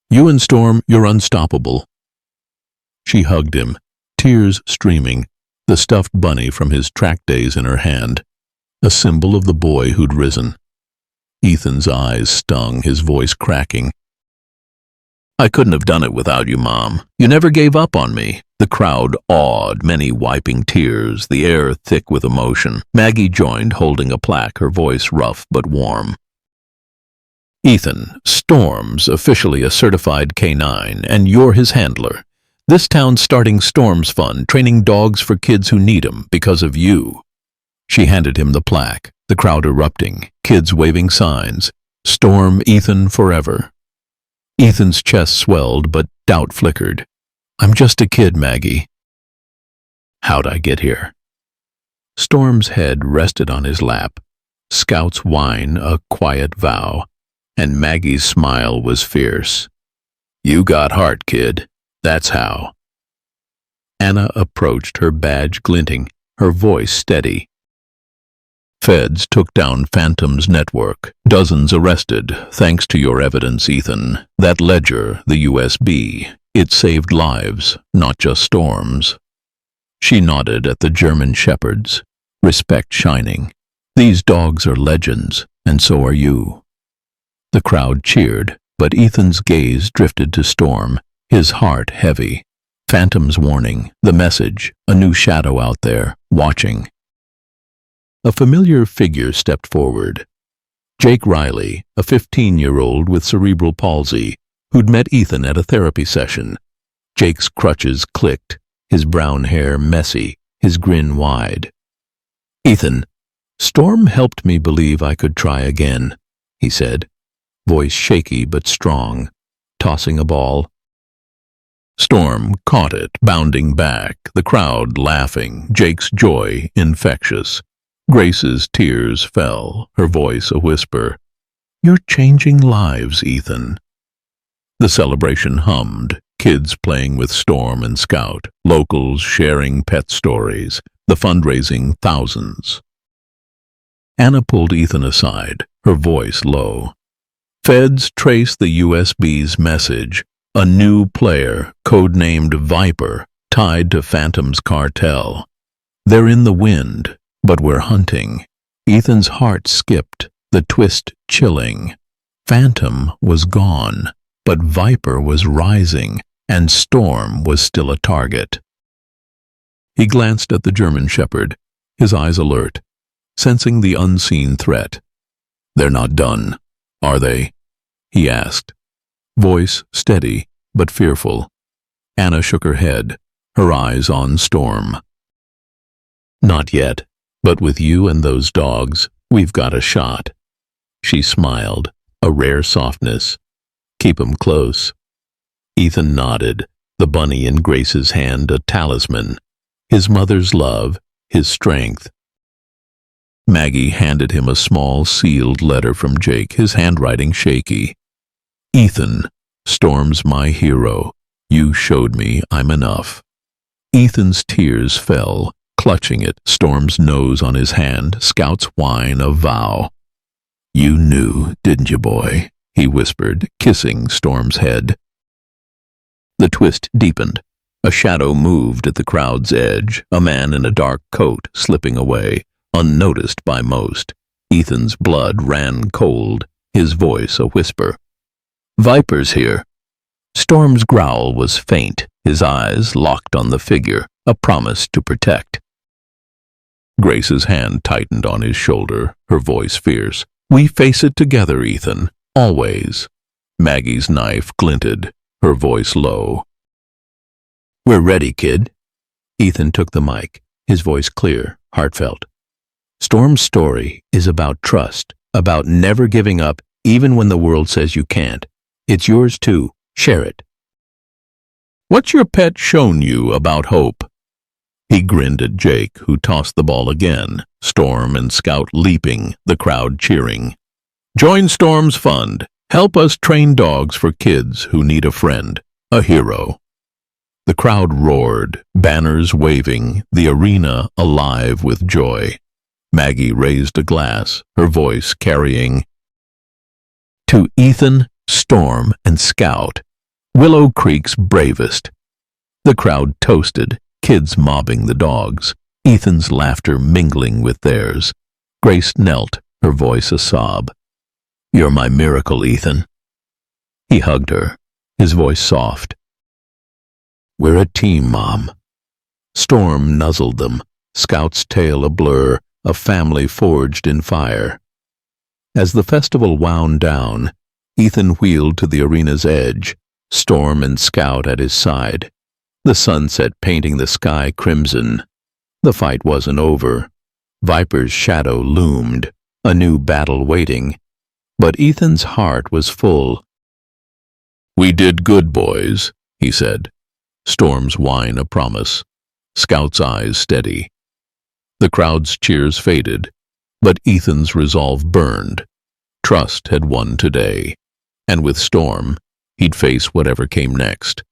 Speaker 1: You and Storm, you're unstoppable." She hugged him, tears streaming, the stuffed bunny from his track days in her hand, a symbol of the boy who'd risen. Ethan's eyes stung, his voice cracking. "I couldn't have done it without you, Mom. You never gave up on me." The crowd awed, many wiping tears, the air thick with emotion. Maggie joined, holding a plaque, her voice rough but warm. "Ethan, Storm's officially a certified K9, and you're his handler. This town's starting Storm's Fund, training dogs for kids who need 'em because of you." She handed him the plaque, the crowd erupting, kids waving signs. "Storm Ethan forever." Ethan's chest swelled, but doubt flickered. "I'm just a kid, Maggie." "How'd I get here?" Storm's head rested on his lap, Scout's whine a quiet vow, and Maggie's smile was fierce. "You got heart, kid. That's how." Anna approached, her badge glinting, her voice steady. "Feds took down Phantom's network. Dozens arrested, thanks to your evidence, Ethan. That ledger, the USB, it saved lives, not just Storm's." She nodded at the German shepherds, respect shining. "These dogs are legends, and so are you." The crowd cheered, but Ethan's gaze drifted to Storm, his heart heavy. Phantom's warning, the message, a new shadow out there, watching. A familiar figure stepped forward. Jake Riley, a 15-year-old with cerebral palsy, who'd met Ethan at a therapy session. Jake's crutches clicked, his brown hair messy, his grin wide. "Ethan, Storm helped me believe I could try again," he said, voice shaky but strong, tossing a ball. Storm caught it, bounding back, the crowd laughing, Jake's joy infectious. Grace's tears fell, her voice a whisper. "You're changing lives, Ethan." The celebration hummed, kids playing with Storm and Scout, locals sharing pet stories, the fundraising thousands. Anna pulled Ethan aside, her voice low. "Feds trace the USB's message. A new player, codenamed Viper, tied to Phantom's cartel. They're in the wind, but we're hunting." Ethan's heart skipped, the twist chilling. Phantom was gone, but Viper was rising, and Storm was still a target. He glanced at the German shepherd, his eyes alert, sensing the unseen threat. "They're not done, are they?" he asked, voice steady but fearful. Anna shook her head, her eyes on Storm. "Not yet, but with you and those dogs, we've got a shot." She smiled, a rare softness. "Keep 'em close." Ethan nodded, the bunny in Grace's hand a talisman, his mother's love, his strength. Maggie handed him a small sealed letter from Jake, his handwriting shaky. "Ethan, Storm's my hero. You showed me I'm enough." Ethan's tears fell, clutching it, Storm's nose on his hand, Scout's whine a vow. "You knew, didn't you, boy?" he whispered, kissing Storm's head. The twist deepened. A shadow moved at the crowd's edge, a man in a dark coat slipping away, unnoticed by most. Ethan's blood ran cold, his voice a whisper. "Viper's here." Storm's growl was faint, his eyes locked on the figure, a promise to protect. Grace's hand tightened on his shoulder, her voice fierce. "We face it together, Ethan, always." Maggie's knife glinted, her voice low. "We're ready, kid." Ethan took the mic,
Speaker 2: his voice clear, heartfelt. Storm's story is about trust, about never giving up even when the world says you can't. It's yours too. Share it.
Speaker 1: What's your pet shown you about hope? He grinned at Jake, who tossed the ball again, Storm and Scout leaping, the crowd cheering. Join Storm's fund. Help us train dogs for kids who need a friend, a hero. The crowd roared, banners waving, the arena alive with joy. Maggie raised a glass, her voice carrying, "To Ethan, Storm, and Scout, Willow Creek's bravest." The crowd toasted, kids mobbing the dogs, Ethan's laughter mingling with theirs. Grace knelt, her voice a sob. "You're my miracle, Ethan." He hugged her, his voice soft. "We're a team, Mom." Storm nuzzled them, Scout's tail a blur, a family forged in fire. As the festival wound down, Ethan wheeled to the arena's edge, Storm and Scout at his side. The sunset painting the sky crimson. The fight wasn't over. Viper's shadow loomed, a new battle waiting. But Ethan's heart was full. "We did good, boys," he said. Storm's whine a promise, Scout's eyes steady. The crowd's cheers faded, but Ethan's resolve burned. Trust had won today, and with Storm, he'd face whatever came next.